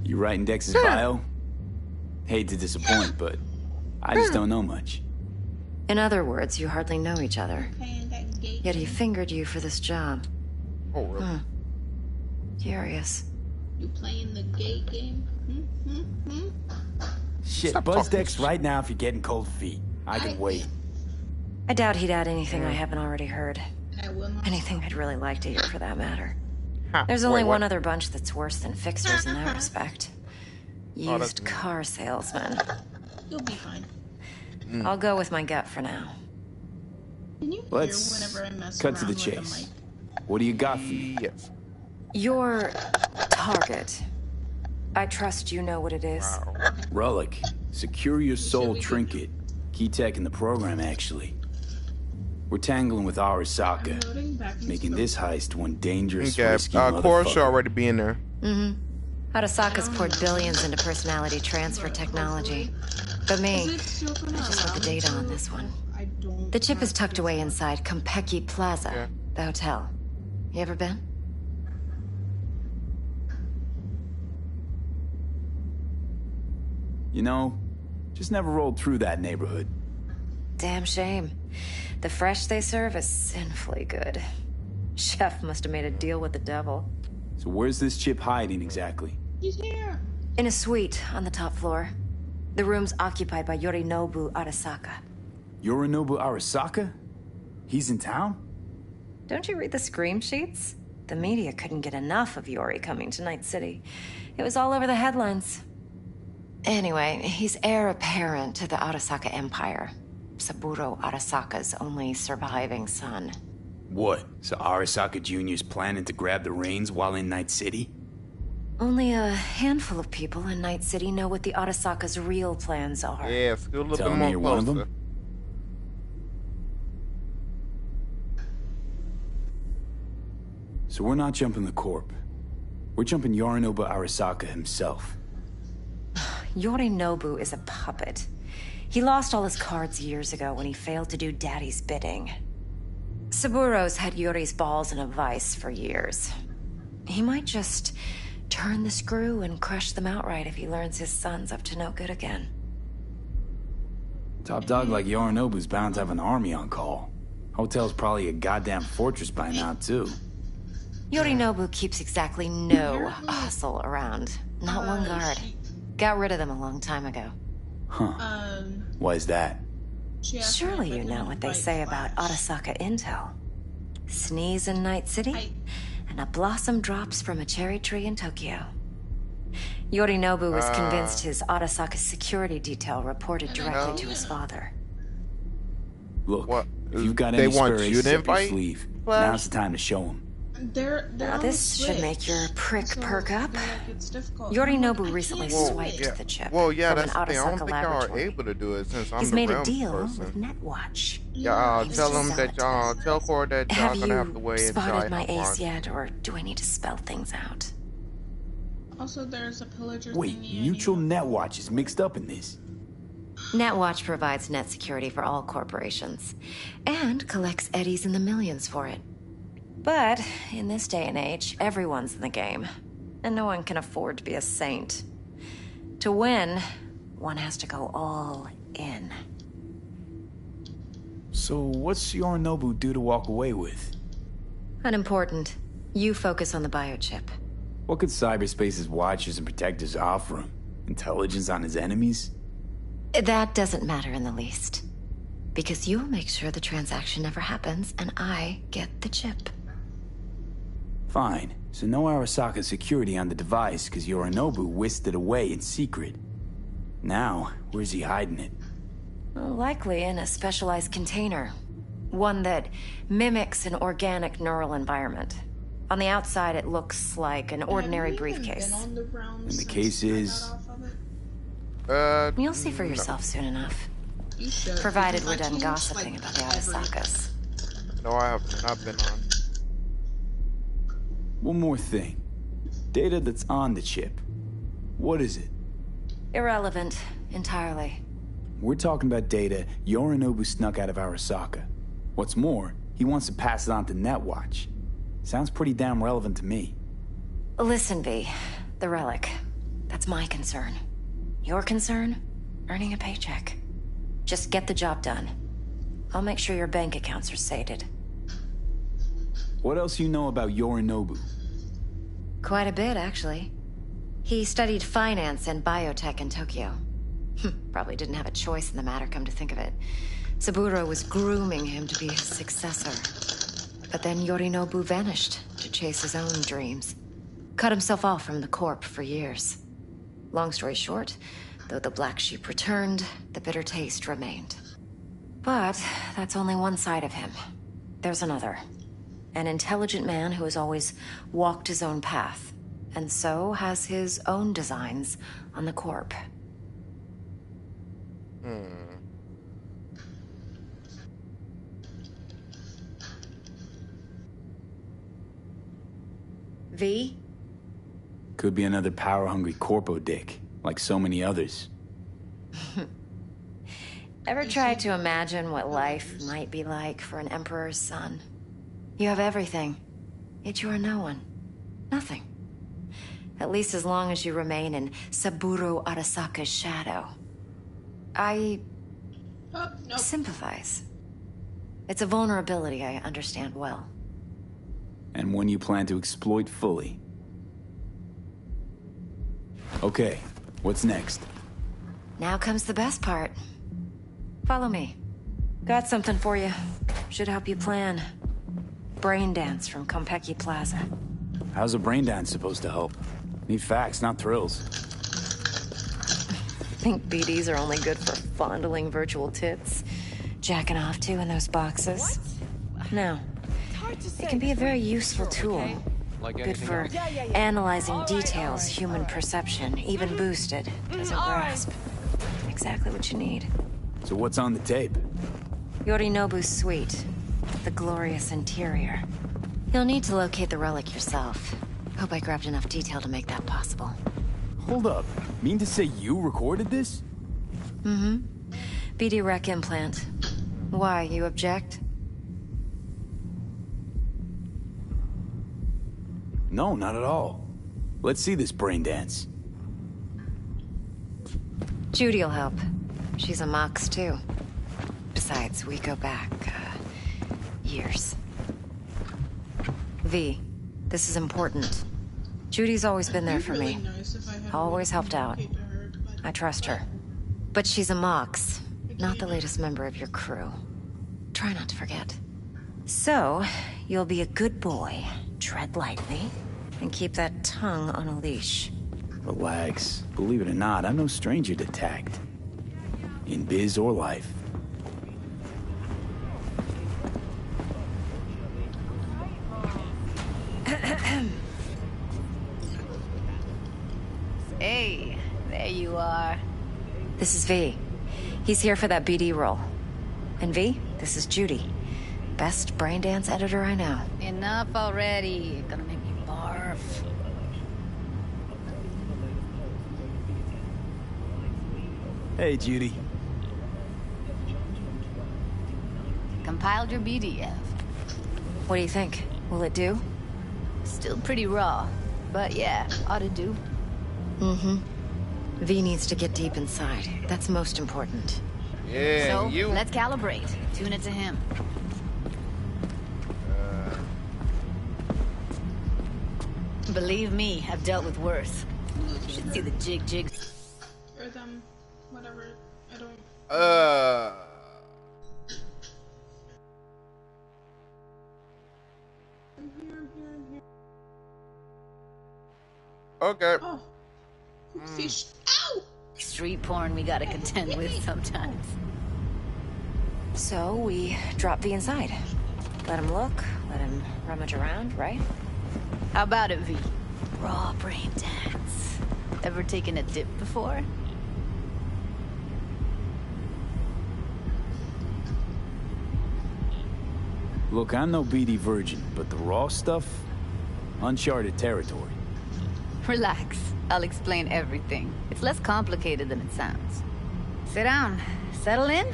You writing Dex's bio? Hate to disappoint, but I just don't know much. In other words, you hardly know each other. playing that gay Yet he fingered you for this job. Oh, really? Curious. You playing the gay game? Shit, Stop buzz talking Dex shit. right now if you're getting cold feet. I can wait. I doubt he'd add anything I haven't already heard. I will not. Anything I'd really like to hear for that matter. Huh. There's only Wait, what? one other bunch that's worse than fixers in that respect. Oh, that's Used me. car salesmen. You'll be fine. I'll go with my gut for now. Can you Let's hear whenever I mess cut to around the with the chase. mic? What do you got for me? Yes. Your target. I trust you know what it is. Relic. Secure your soul trinket. Key tech in the program, actually. We're tangling with Arasaka, Loading back into making the- this heist one dangerous, Okay, risky Cora should motherfucker. already be in there. Arasaka's poured billions into personality transfer technology. But me, Is it still gonna I just want the allow me data on to- this one. I don't The chip is have tucked to- away inside Kompeki Plaza, Yeah. the hotel. You ever been? You know, just never rolled through that neighborhood. Damn shame. The fresh they serve is sinfully good. Chef must have made a deal with the devil. So where's this chip hiding exactly? He's here. In a suite on the top floor. The room's occupied by Yorinobu Arasaka. Yorinobu Arasaka? He's in town? Don't you read the scream sheets? The media couldn't get enough of Yori coming to Night City. It was all over the headlines. Anyway, he's heir apparent to the Arasaka Empire. Saburo Arasaka's only surviving son. What? So Arasaka Jr.'s planning to grab the reins while in Night City? Only a handful of people in Night City know what the Arasaka's real plans are. Yeah, feel a little Tell bit me more you're one of closer. them? So we're not jumping the Corp. We're jumping Yorinobu Arasaka himself. Yorinobu is a puppet. He lost all his cards years ago when he failed to do Daddy's bidding. Saburo's had Yori's balls in a vice for years. He might just turn the screw and crush them outright if he learns his son's up to no good again. Top dog like Yorinobu's bound to have an army on call. Hotel's probably a goddamn fortress by now, too. Yorinobu keeps exactly no hustle around. Not one guard. Got rid of them a long time ago. Huh. Why is that? Surely you know what they say about Arasaka intel. Sneeze in Night City, and a blossom drops from a cherry tree in Tokyo. Yorinobu was convinced his Arasaka security detail reported directly to his father. Look, if you've got They any want spare you aces to up your invite? sleeve, Flash? now's the time to show them. They're Now on this the should Switch, make your prick so perk up. they're like, it's difficult. Yorinobu I recently can't do swiped it. the chip Well, yeah, from that's an the thing. I don't Arasaka think y'all are laboratory. able to do it since I'm He's the made a realms deal person. with Netwatch. Yeah, He's tell them just that y'all, tell Cora that y'all Have gonna have to you wait and spotted my try ace yet, or do I need to spell things out? Also, there's a pillager Wait, thingy. Mutual Netwatch is mixed up in this. Netwatch provides net security for all corporations, and collects eddies in the millions for it. But in this day and age, everyone's in the game, and no one can afford to be a saint. To win, one has to go all in. So what's Yorinobu due to walk away with? Unimportant. You focus on the biochip. What could cyberspace's watchers and protectors offer him? Intelligence on his enemies? That doesn't matter in the least. Because you'll make sure the transaction never happens, and I get the chip. Fine. So no Arasaka security on the device because Yorinobu whisked it away in secret. Now, where's he hiding it? Likely in a specialized container. One that mimics an organic neural environment. On the outside, it looks like an ordinary briefcase. And the case is... You'll see for yourself soon enough. You should. Provided we're Because I done changed, gossiping like, about the every- Arasakas. No, I have not been on. One more thing. Data that's on the chip. What is it? Irrelevant, entirely. We're talking about data Yorinobu snuck out of Arasaka. What's more, he wants to pass it on to Netwatch. Sounds pretty damn relevant to me. Listen, V. The relic. That's my concern. Your concern? Earning a paycheck. Just get the job done. I'll make sure your bank accounts are sated. What else you know about Yorinobu? Quite a bit, actually. He studied finance and biotech in Tokyo. Probably didn't have a choice in the matter, come to think of it. Saburo was grooming him to be his successor. But then Yorinobu vanished to chase his own dreams. Cut himself off from the Corp for years. Long story short, though the black sheep returned, the bitter taste remained. But that's only one side of him. There's another. An intelligent man who has always walked his own path, and so has his own designs on the Corp. V? Could be another power-hungry corpo dick, like so many others. Ever tried to imagine what life might be like for an emperor's son? You have everything, yet you are no one. Nothing. At least as long as you remain in Saburo Arasaka's shadow. I sympathize. It's a vulnerability I understand well. And one you plan to exploit fully. Okay, what's next? Now comes the best part. Follow me. Got something for you. Should help you plan. Brain dance from Konpeki Plaza. How's a brain dance supposed to help? Need facts, not thrills. Think BDs are only good for fondling virtual tits? Jacking off to in those boxes? No. It can be a very useful tool. Good for analyzing details, human perception, even boosted. Doesn't grasp. Exactly what you need. So what's on the tape? Yorinobu's suite. The glorious interior. You'll need to locate the relic yourself. Hope I grabbed enough detail to make that possible. Hold up. Mean to say you recorded this? Mm-hmm. BD rec implant. Why, you object? No, not at all. Let's see this brain dance. Judy'll help. She's a Mox, too. Besides, we go back, years. V, this is important. Judy's always been there for me. Always helped out. I trust her. But she's a Mox, not the latest member of your crew. Try not to forget. So, you'll be a good boy, tread lightly, and keep that tongue on a leash. Relax. Believe it or not, I'm no stranger to tact. In biz or life. Hey, there you are. This is V. He's here for that BD role. And V, this is Judy. Best brain dance editor I know. Enough already. You're gonna make me barf. Hey, Judy. Compiled your BDF. What do you think? Will it do? Still pretty raw, but yeah, ought to do. Mm-hmm. V needs to get deep inside. That's most important. Yeah, so, you. let's calibrate. Tune it to him. Believe me, I've dealt with worse. You should see the jig. Or them, whatever. I don't. Okay. Oh. Fish. Ow! Street porn we gotta contend with sometimes. So, we drop V inside. Let him look, let him rummage around, right? How about it, V? Raw brain dance. Ever taken a dip before? Look, I'm no BD virgin, but the raw stuff? Uncharted territory. Relax. I'll explain everything. It's less complicated than it sounds. Sit down, settle in,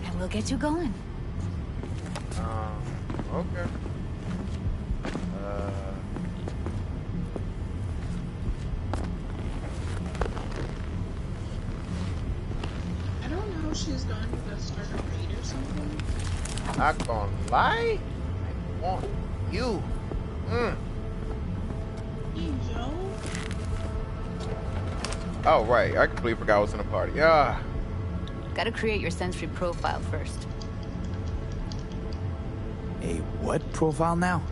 and we'll get you going. Okay. I don't know if she's going to start a raid or something. Not gonna lie. I want you. Yo. Oh, right. I completely forgot I was in a party. Yeah. Gotta create your sensory profile first. A what profile now?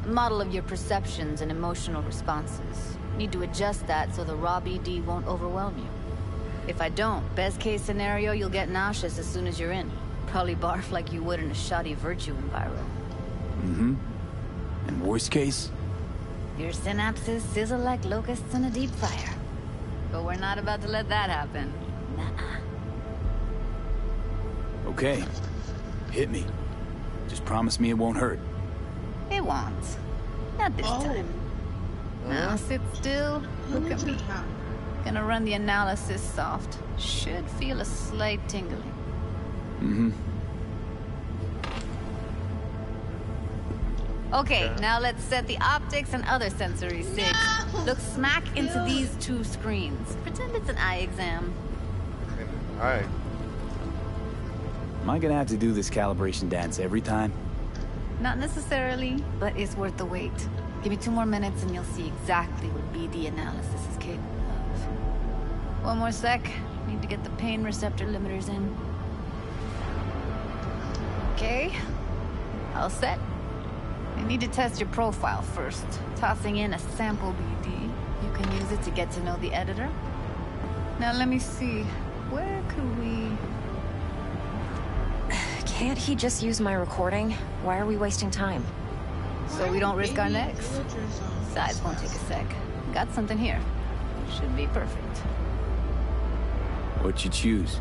A model of your perceptions and emotional responses. Need to adjust that so the raw BD won't overwhelm you. If I don't, best case scenario, you'll get nauseous as soon as you're in. Probably barf like you would in a shoddy virtue environment. Mm-hmm. And worst case? Your synapses sizzle like locusts in a deep fryer. But we're not about to let that happen. Nuh-uh. Okay. Hit me. Just promise me it won't hurt. It won't. Not this time. Now sit still, look at me. Gonna run the analysis soft. Should feel a slight tingling. Mm-hmm. Okay, now let's set the optics and other sensory sigs. Look smack into these two screens. Pretend it's an eye exam. Alright. Am I gonna have to do this calibration dance every time? Not necessarily, but it's worth the wait. Give me 2 more minutes and you'll see exactly what BD analysis is capable One more sec. Need to get the pain receptor limiters in. Okay. All set. I need to test your profile first. Tossing in a sample BD. You can use it to get to know the editor. Now let me see. Where could we... Can't he just use my recording? Why are we wasting time? So we don't risk our necks? Size won't take a sec. Got something here. Should be perfect. What'd you choose?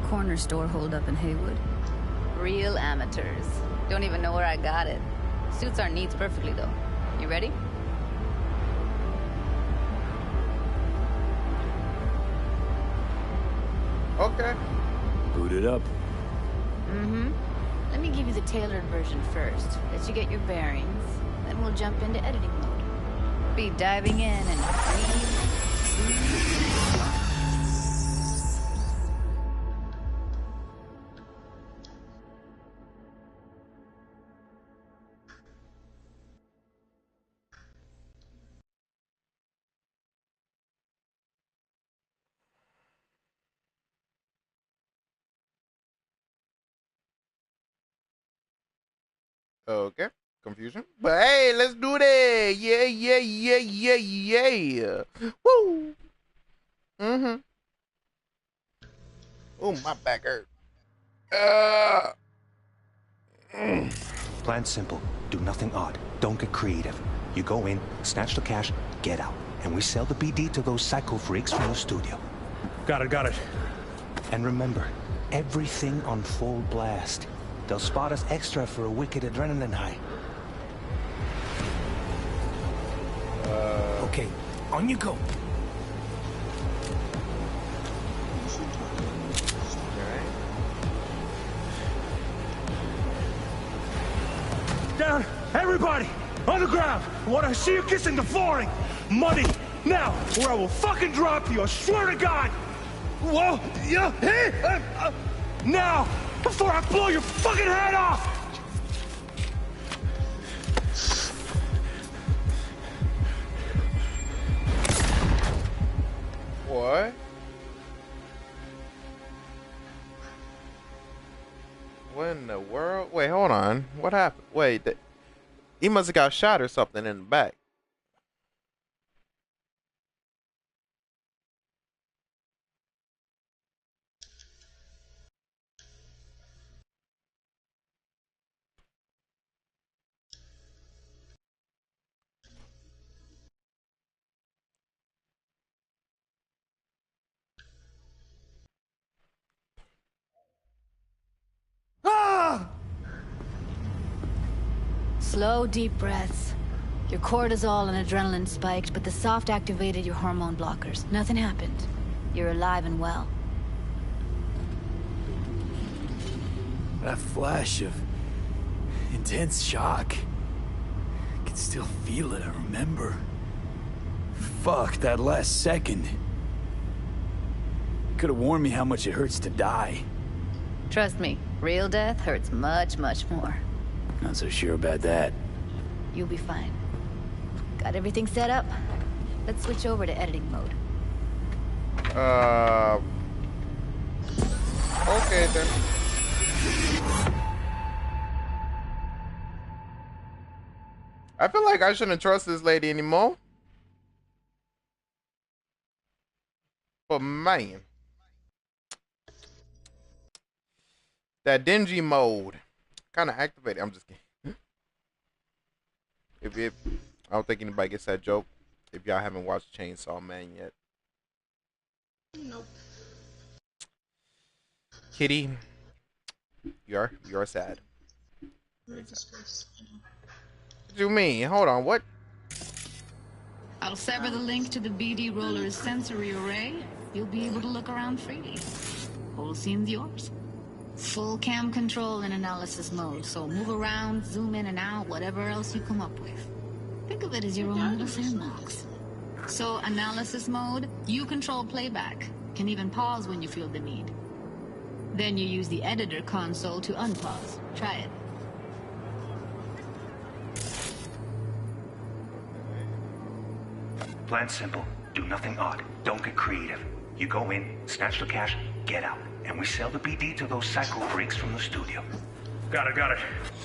Corner store holdup in Haywood. Real amateurs. Don't even know where I got it. Suits our needs perfectly, though. You ready? Okay. Boot it up. Mm-hmm. Let me give you the tailored version first. Let you get your bearings. Then we'll jump into editing mode. Be diving in and Okay. Confusion. But hey, let's do that. Yeah, yeah, yeah, yeah, yeah. Woo. Mm-hmm. Oh, my back hurt. Plan simple. Do nothing odd. Don't get creative. You go in, snatch the cash, get out. And we sell the BD to those psycho freaks from the studio. Got it. And remember, everything on full blast. They'll spot us extra for a wicked adrenaline high. Okay, on you go. Down! Everybody! On the ground! I want to see you kissing the flooring! Money! Now! Or I will fucking drop you! I swear to God! Whoa! Yeah! Hey! Now! Before I blow your fucking head off! What? What in the world? Wait, hold on. What happened? Wait, he must have got shot or something in the back. Slow, deep breaths. Your cortisol and adrenaline spiked, but the soft activated your hormone blockers. Nothing happened. You're alive and well. That flash of intense shock. I can still feel it, I remember. Fuck, that last second. Could have warned me how much it hurts to die. Trust me, real death hurts much, much more. Not so sure about that. You'll be fine. Got everything set up? Let's switch over to editing mode. Okay then. I feel like I shouldn't trust this lady anymore. But man, that dingy mode kind of activated. I'm just kidding. If I don't think anybody gets that joke. If y'all haven't watched Chainsaw Man yet. Nope. Kitty, you're sad. What do you mean? Hold on, what? I'll sever the link to the BD Roller's sensory array. You'll be able to look around freely. Whole scene's yours. Full cam control in analysis mode, so move around, zoom in and out, whatever else you come up with. Think of it as your own little sandbox. So, analysis mode, you control playback. Can even pause when you feel the need. Then you use the editor console to unpause. Try it. Plan simple. Do nothing odd. Don't get creative. You go in, snatch the cash, get out. And we sell the BD to those psycho freaks from the studio. Got it.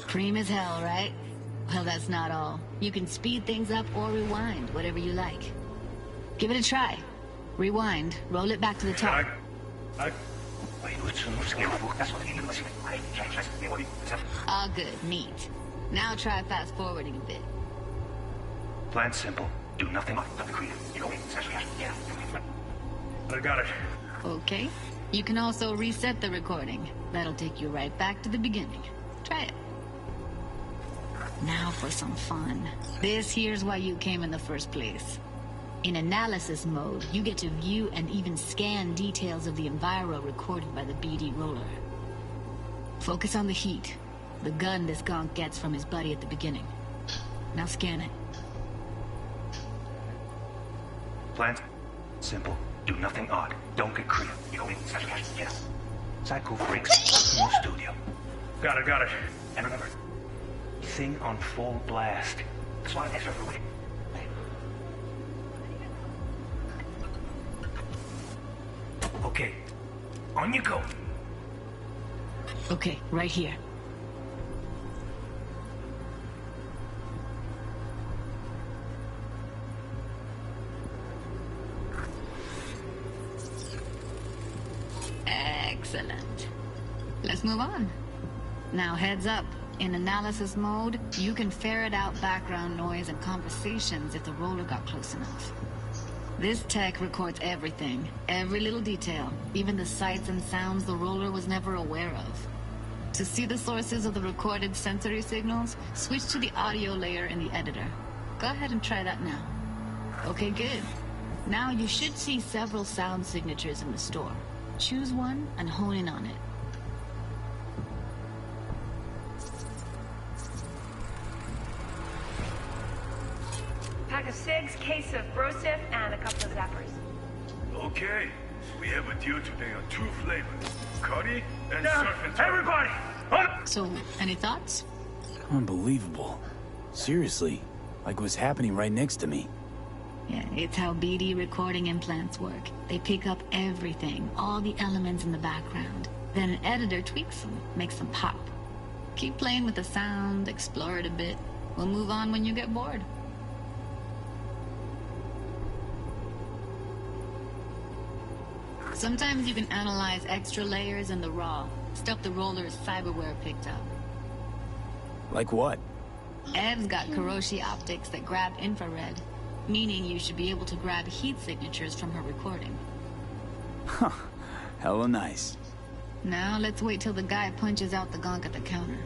Cream as hell, right? Well, that's not all. You can speed things up or rewind, whatever you like. Give it a try. Rewind, roll it back to the top. All good, neat. Now try fast forwarding a bit. Plan simple. Do nothing creative. You go in, snatch the cash, get out. I got it. Okay. You can also reset the recording. That'll take you right back to the beginning. Try it. Now for some fun. This here's why you came in the first place. In analysis mode, you get to view and even scan details of the enviro recorded by the BD roller. Focus on the heat, the gun this gonk gets from his buddy at the beginning. Now scan it. Plan simple. Do nothing odd. Don't get creative. You go in, snatch the cash, get out. Psycho freaks in the studio. Got it. And remember, thing on full blast. That's why extra for waiting. Okay, on you go. Okay, right here. Excellent. Let's move on. Now heads up. In analysis mode, you can ferret out background noise and conversations if the roller got close enough. This tech records everything, every little detail, even the sights and sounds the roller was never aware of. To see the sources of the recorded sensory signals, switch to the audio layer in the editor. Go ahead and try that now. Okay, good. Now you should see several sound signatures in the store. Choose one and hone in on it. Pack of cigs, case of Brosif, and a couple of zappers. Okay, we have a deal today on 2 flavors. Curry and surf and turf. Everybody! So, any thoughts? Unbelievable. Seriously, like what's happening right next to me. Yeah, it's how BD recording implants work. They pick up everything, all the elements in the background. Then an editor tweaks them, makes them pop. Keep playing with the sound, explore it a bit. We'll move on when you get bored. Sometimes you can analyze extra layers in the raw, stuff the roller's cyberware picked up. Like what? Ev's got Kiroshi optics that grab infrared, meaning you should be able to grab heat signatures from her recording. Huh. Hella nice. Now let's wait till the guy punches out the gonk at the counter.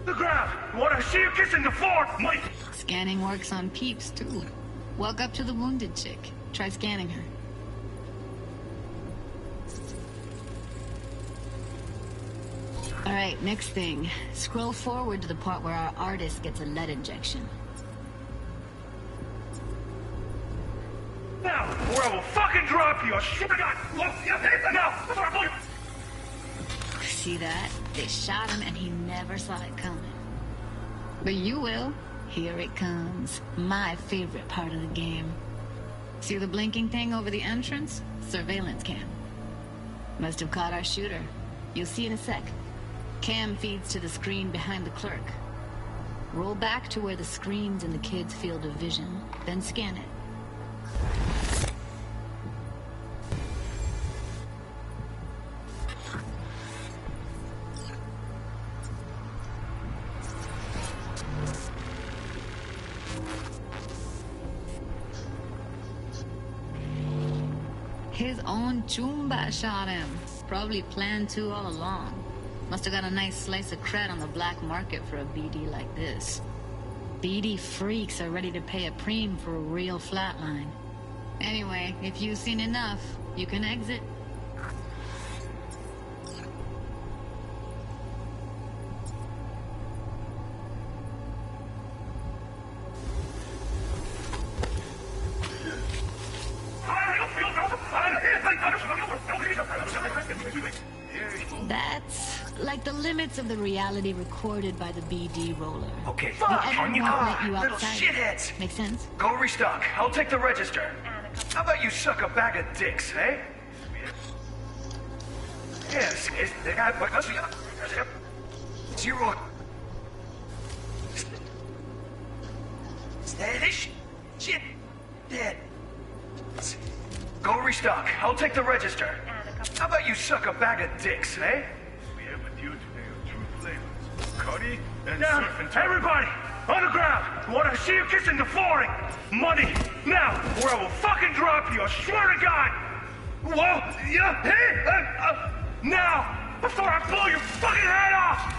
The grab! Wanna see you kissing the floor, Mike! Scanning works on peeps, too. Walk up to the wounded chick. Try scanning her. Alright, next thing. Scroll forward to the part where our artist gets a lead injection. Now, or I will fucking drop you! Shit, now! See that? They shot him and he never saw it coming. But you will. Here it comes. My favorite part of the game. See the blinking thing over the entrance? Surveillance cam. Must have caught our shooter. You'll see in a sec. Cam feeds to the screen behind the clerk. Roll back to where the screen's in the kid's field of vision, then scan it. His own Chumba shot him. Probably planned to all along. Must have got a nice slice of cred on the black market for a BD like this. BD freaks are ready to pay a preem for a real flatline. Anyway, if you've seen enough, you can exit. That's like the limits of the reality recorded by the BD roller. Okay, The fuck! editor On you won't go! let you Little outside. shitheads! Make sense? Go restock. I'll take the register. How about you suck a bag of dicks, eh? Yes, 내가 뭐였어요? Zero. Standish? Shit. Dead. Go restock. I'll take the register. How about you suck a bag of dicks, eh? We have with you today are two flavors. Cuddy and Down! surf and Everybody! On the ground! Wanna see you kissing the flooring! Money! Now! Or I will fucking drop you! I swear to God! Whoa! Yeah! Hey! Now! Before I blow your fucking head off!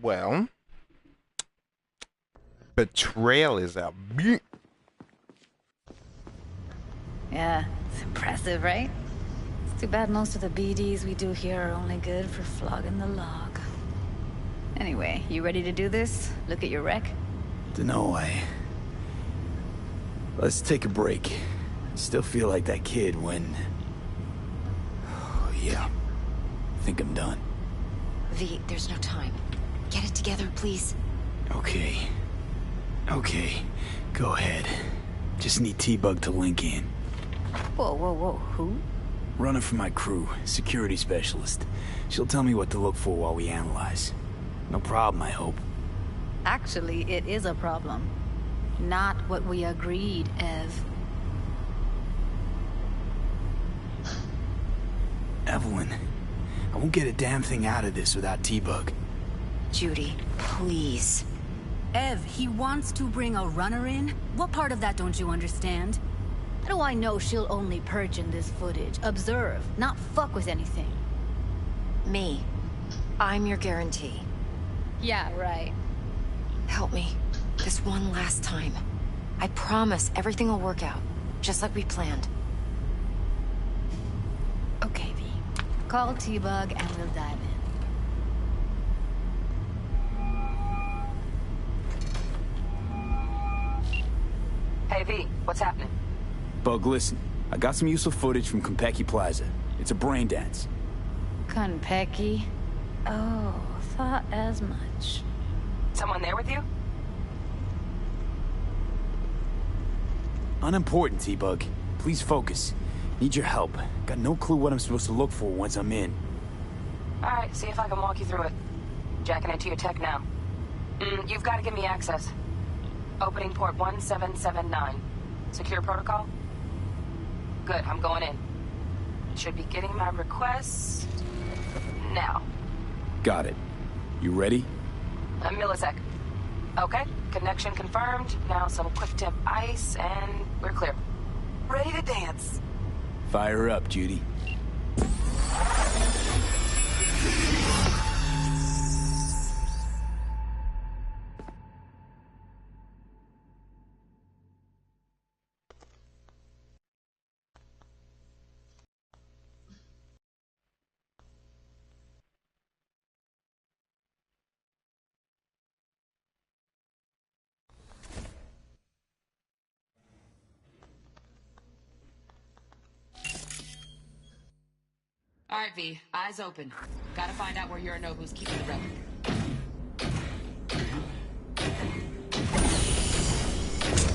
Well, betrayal is a Yeah, it's impressive, right? It's too bad most of the BDs we do here are only good for flogging the log. Anyway, you ready to do this? Look at your wreck? Dunno, let's take a break. I still feel like that kid when... Oh, yeah. I think I'm done. V, there's no time. Get it together, please. Okay. Okay. Go ahead. Just need T-Bug to link in. Whoa, whoa, whoa, who? Running for my crew, security specialist. She'll tell me what to look for while we analyze. No problem, I hope. Actually, it is a problem. Not what we agreed, Ev. Evelyn, I won't get a damn thing out of this without T-Bug. Judy, please. Ev, he wants to bring a runner in? What part of that don't you understand? How do I know she'll only perch in this footage? Observe, not fuck with anything. Me. I'm your guarantee. Yeah, right. Help me. This one last time. I promise everything will work out. Just like we planned. Okay, V. Call T-Bug and we'll dive in. Hey, V, what's happening? Bug, listen. I got some useful footage from Konpeki Plaza. It's a brain dance. Konpeki? Oh, thought as much. Someone there with you? Unimportant, T-Bug. Please focus. Need your help. Got no clue what I'm supposed to look for once I'm in. Alright, see if I can walk you through it. Jacking into your tech now. You've got to give me access. Opening port 1779. Secure protocol? Good, I'm going in. Should be getting my request... now. Got it. You ready? A millisec. Okay, connection confirmed. Now some quick tip ice, and we're clear. Ready to dance. Fire up, Judy. All right, V. Eyes open. Gotta find out where Yorinobu's keeping the relic.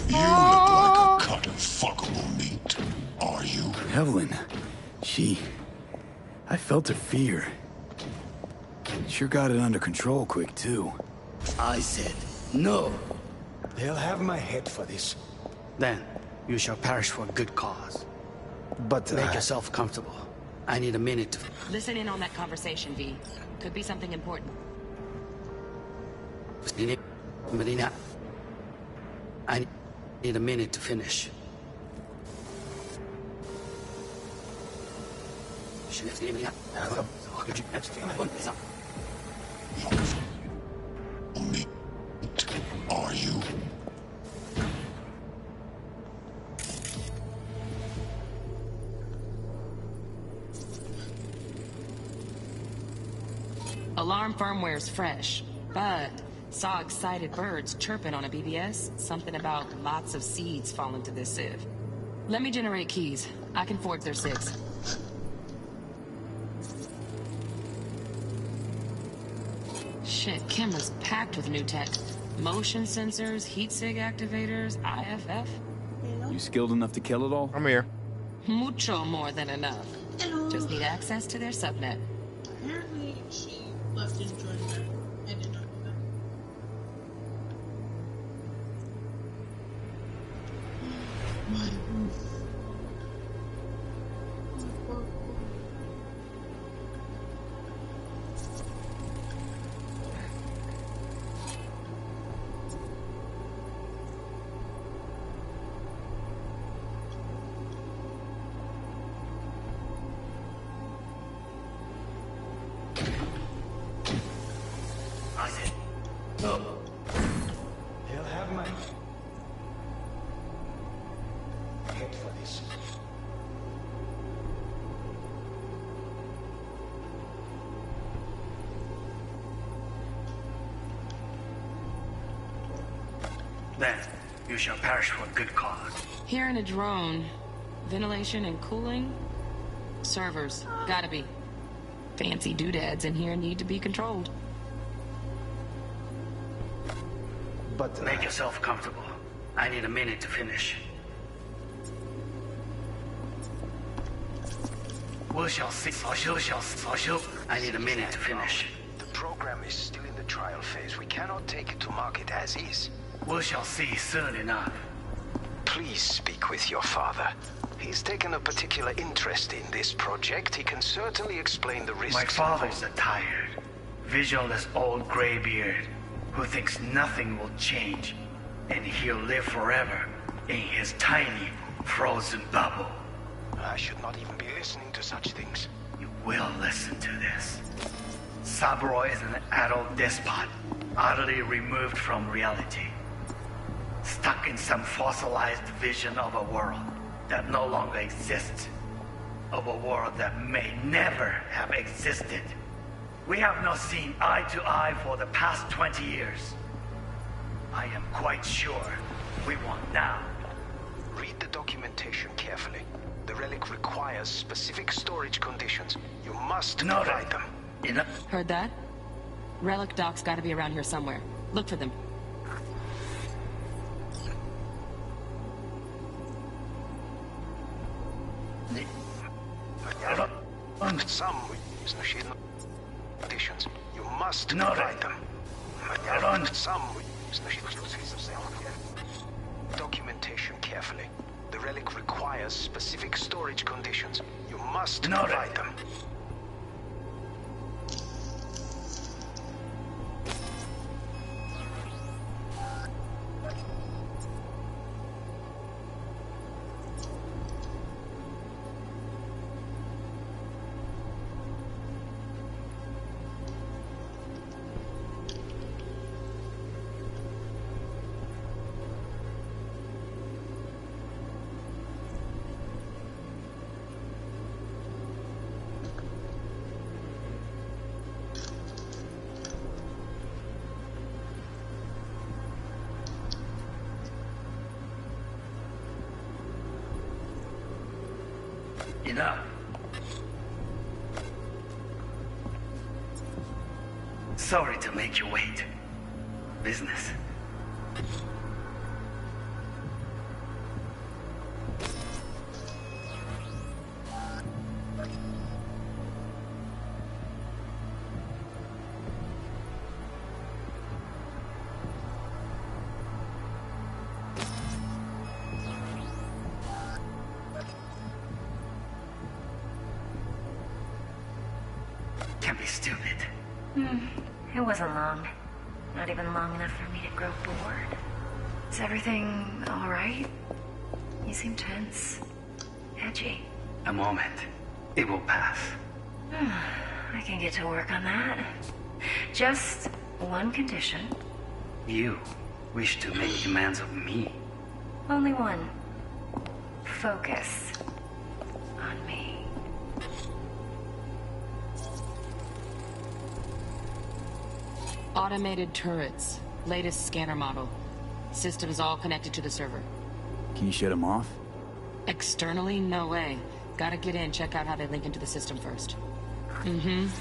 You look like a cut of fuckable meat. Are you? Evelyn. I felt her fear. Sure got it under control quick, too. I said no. They'll have my head for this. Then, you shall perish for a good cause. But, Make yourself comfortable. I need a minute to... Listen in on that conversation, V. Could be something important. Marina, I need a minute to finish. Are you? Alarm firmware's fresh, but saw excited birds chirping on a BBS. Something about lots of seeds falling to this sieve. Let me generate keys. I can forge their SIGs. Shit, Kimbra's packed with new tech. Motion sensors, heat sig activators, IFF. You skilled enough to kill it all? I'm here. Mucho more than enough. Hello. Just need access to their subnet. Apparently, she left and joined them. I did not know that. My roof. They'll have my head for this. Then, you shall perish for a good cause. Here in a drone. Ventilation and cooling? Servers. Gotta be. Fancy doodads in here need to be controlled. But make yourself comfortable. I need a minute to finish. We shall see. I need a minute to finish. The program is still in the trial phase. We cannot take it to market as is. We shall see soon enough. Please speak with your father. He's taken a particular interest in this project. He can certainly explain the risks. My father's a tired, visionless old graybeard who thinks nothing will change, and he'll live forever in his tiny, frozen bubble. I should not even be listening to such things. You will listen to this. Saburo is an adult despot, utterly removed from reality. Stuck in some fossilized vision of a world that no longer exists. Of a world that may never have existed. We have not seen eye to eye for the past 20 years. I am quite sure we want now. Read the documentation carefully. The relic requires specific storage conditions. You must provide them. Heard that? Relic docs gotta be around here somewhere. Look for them. Some conditions. You must provide them. Some documentation carefully. The relic requires specific storage conditions. You must provide them. Enough. Sorry to make you wait. Business. Can't be stupid. It wasn't long. Not even long enough for me to grow bored. Is everything alright? You seem tense. Edgy. A moment. It will pass. I can get to work on that. Just one condition. You wish to make demands of me. Only one. Focus on me. Automated turrets. Latest scanner model. Systems all connected to the server. Can you shut them off? Externally, no way. Gotta get in, check out how they link into the system first.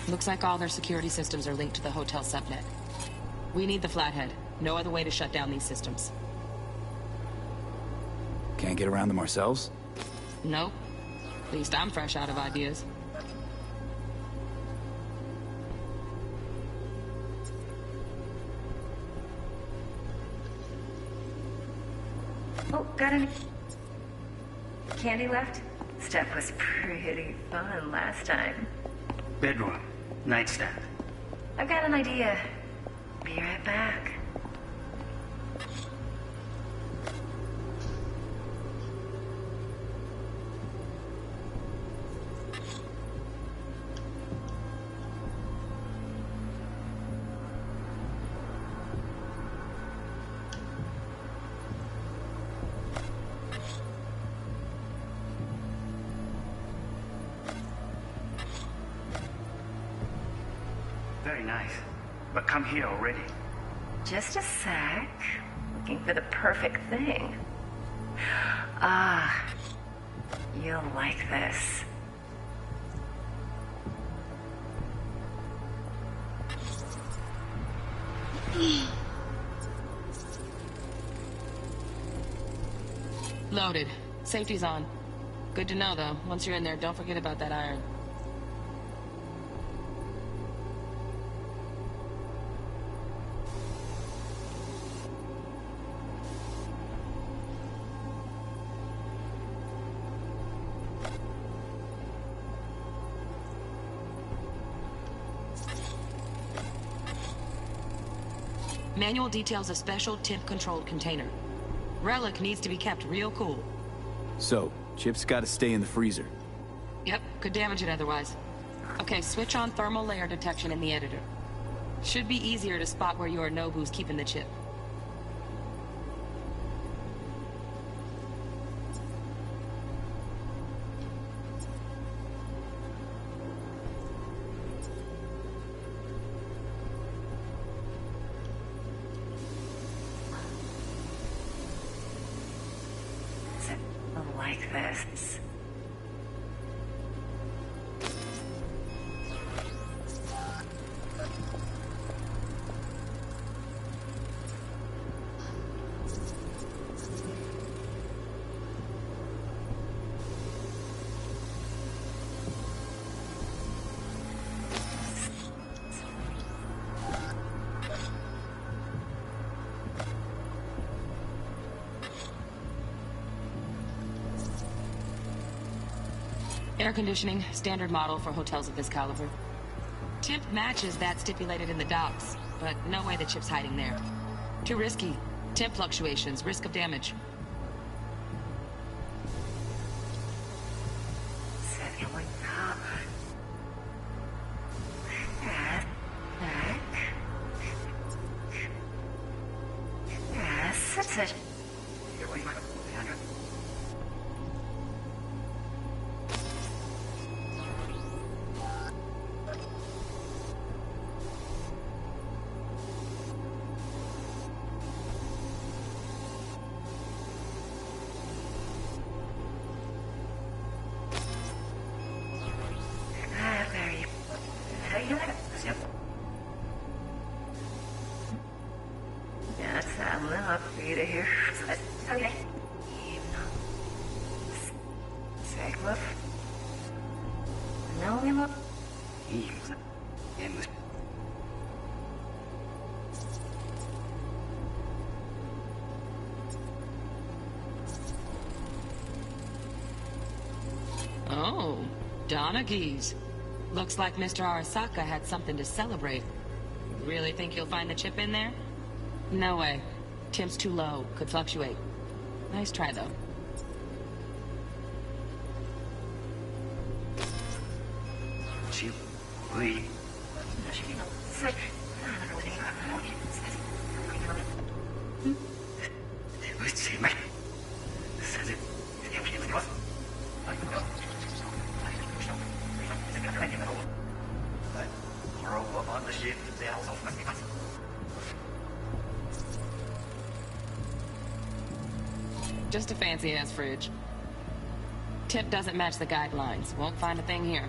Looks like all their security systems are linked to the hotel subnet. We need the Flathead. No other way to shut down these systems. Can't get around them ourselves? Nope. At least I'm fresh out of ideas. Oh, got any candy left? Stuff was pretty fun last time. Bedroom. Nightstand. I've got an idea. Be right back. Very nice. But come here already. Just a sec. Looking for the perfect thing. Ah, you'll like this. Loaded. Safety's on. Good to know, though. Once you're in there, don't forget about that iron. Manual details a special temp-controlled container. Relic needs to be kept real cool. So, Chip's gotta stay in the freezer. Yep, could damage it otherwise. Okay, switch on thermal layer detection in the editor. Should be easier to spot where Yorinobu's keeping the chip. Like this. Air conditioning, standard model for hotels of this caliber. Temp matches that stipulated in the docs, but no way the chip's hiding there. Too risky. Temp fluctuations, risk of damage. Oh, Donaghy's. Looks like Mr. Arasaka had something to celebrate. Really think you'll find the chip in there? No way. Temp's too low. Could fluctuate. Nice try, though. Just a fancy-ass fridge. Tip doesn't match the guidelines. Won't find a thing here.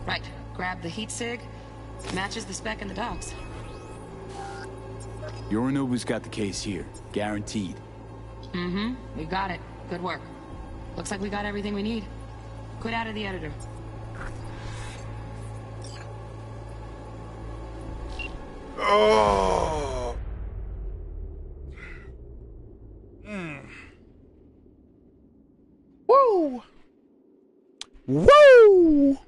Right. Grab the heat sig. Matches the spec in the docs. Yorinobu's got the case here. Guaranteed. Mm-hmm. We got it. Good work. Looks like we got everything we need. Quit out of the editor. Oh. Woo. Woo.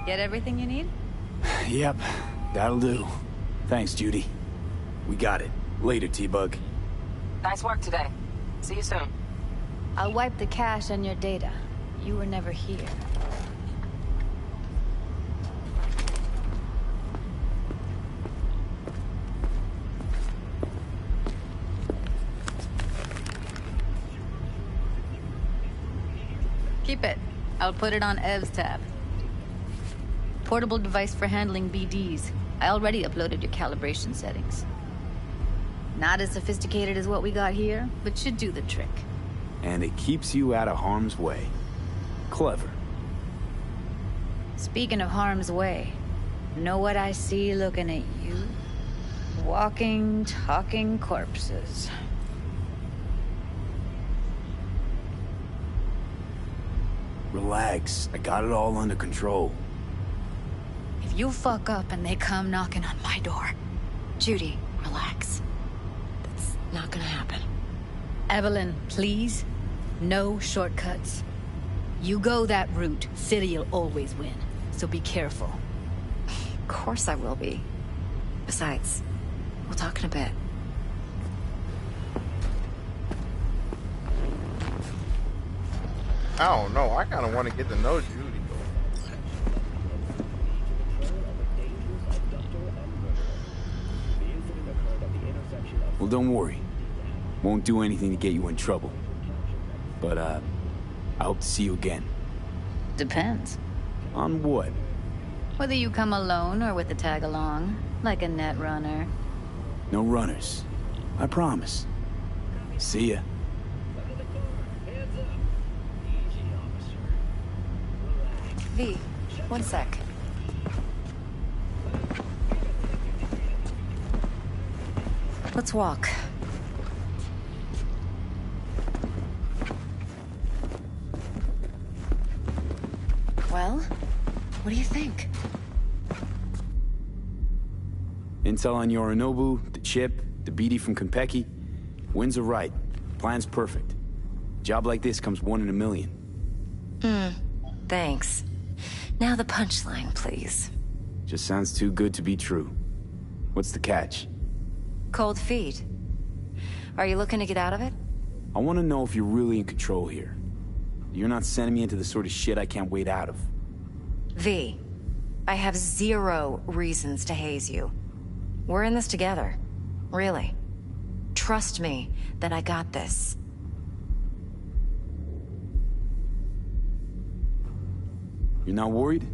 Get everything you need? Yep, that'll do. Thanks, Judy. We got it. Later, T-Bug. Nice work today. See you soon. I'll wipe the cache on your data. You were never here. Keep it. I'll put it on Ev's tab. Portable device for handling BDs. I already uploaded your calibration settings. Not as sophisticated as what we got here, but should do the trick. And it keeps you out of harm's way. Clever. Speaking of harm's way, know what I see looking at you? Walking, talking corpses. Relax. I got it all under control. If you fuck up and they come knocking on my door... Judy, relax. That's not gonna happen. Evelyn, please. No shortcuts. You go that route, City'll always win. So be careful. Of course I will be. Besides, we'll talk in a bit. I don't know. I kind of want to get to know Judy. Well, don't worry. Won't do anything to get you in trouble. But, I hope to see you again. Depends. On what? Whether you come alone or with a tag-along, like a net runner. No runners. I promise. See ya. V, one sec. Let's walk. Well, what do you think? Intel on Yorinobu, the chip, the BD from Konpeki. Winds are right. Plan's perfect. Job like this comes 1 in a million. Thanks. Now the punchline, please. Just sounds too good to be true. What's the catch? Cold feet. Are you looking to get out of it? I want to know if you're really in control here. You're not sending me into the sort of shit I can't wait out of. V, I have 0 reasons to haze you. We're in this together. Really. Trust me that I got this. You're not worried?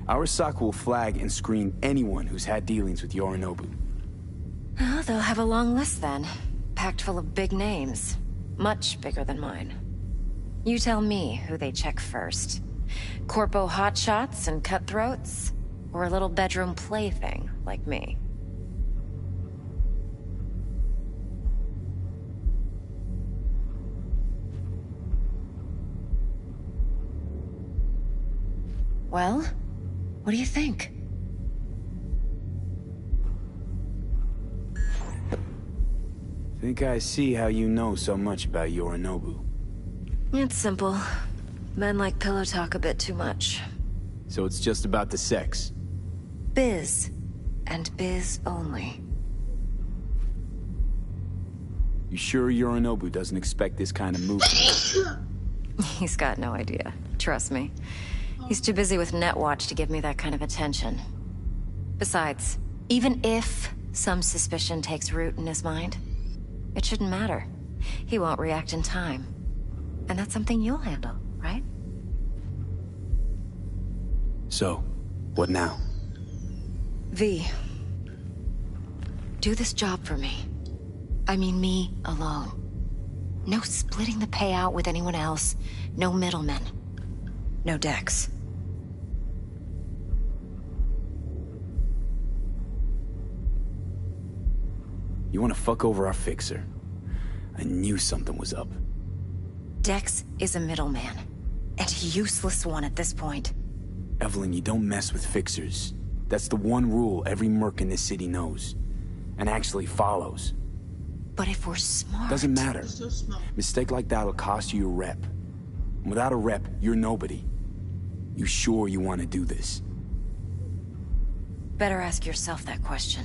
Arasaka will flag and screen anyone who's had dealings with Yorinobu. Oh, they'll have a long list then. Packed full of big names. Much bigger than mine. You tell me who they check first. Corpo hotshots and cutthroats? Or a little bedroom plaything like me? Well, what do you think? Think I see how you know so much about Yorinobu. It's simple. Men like pillow talk a bit too much. So it's just about the sex? Biz. And biz only. You sure Yorinobu doesn't expect this kind of movement? He's got no idea. Trust me. He's too busy with Netwatch to give me that kind of attention. Besides, even if some suspicion takes root in his mind, it shouldn't matter. He won't react in time. And that's something you'll handle, right? So, what now? V. Do this job for me. I mean me alone. No splitting the payout with anyone else. No middlemen. No Dex. You want to fuck over our fixer? I knew something was up. Dex is a middleman. And a useless one at this point. Evelyn, you don't mess with fixers. That's the one rule every merc in this city knows. And actually follows. But if we're smart... Doesn't matter. So smart. Mistake like that'll cost you your rep. Without a rep, you're nobody. You sure you want to do this? Better ask yourself that question.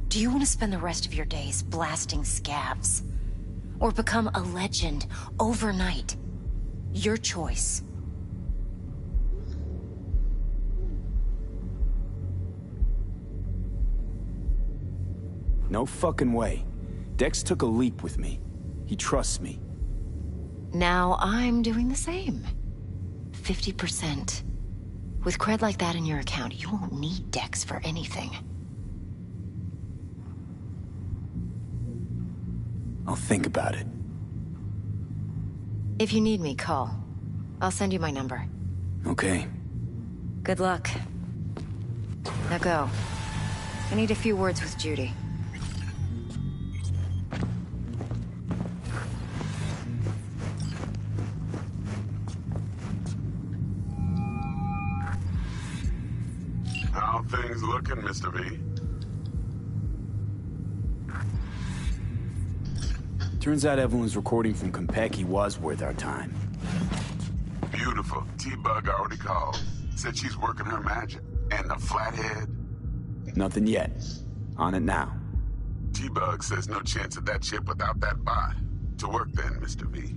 Do you want to spend the rest of your days blasting scavs? Or become a legend overnight? Your choice. No fucking way. Dex took a leap with me. He trusts me. Now I'm doing the same. 50%. With cred like that in your account, you won't need Dex for anything. I'll think about it. If you need me, call. I'll send you my number. Okay. Good luck. Now go. I need a few words with Judy. How things looking, Mr. V? Turns out Evelyn's recording from Konpeki was worth our time. Beautiful. T-Bug already called. Said she's working her magic. And the flathead? Nothing yet. On it now. T-Bug says no chance of that ship without that bot. To work then, Mr. V.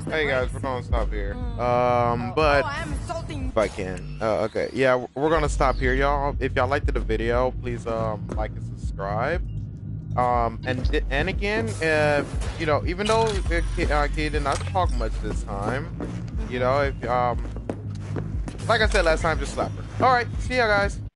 Hey guys, we're gonna stop here. But if I can, okay, yeah, we're gonna stop here, y'all. If y'all liked the video, please like and subscribe. And again, you know, even though Kay did not talk much this time, you know, if like I said last time, just slap her. All right, see ya, guys.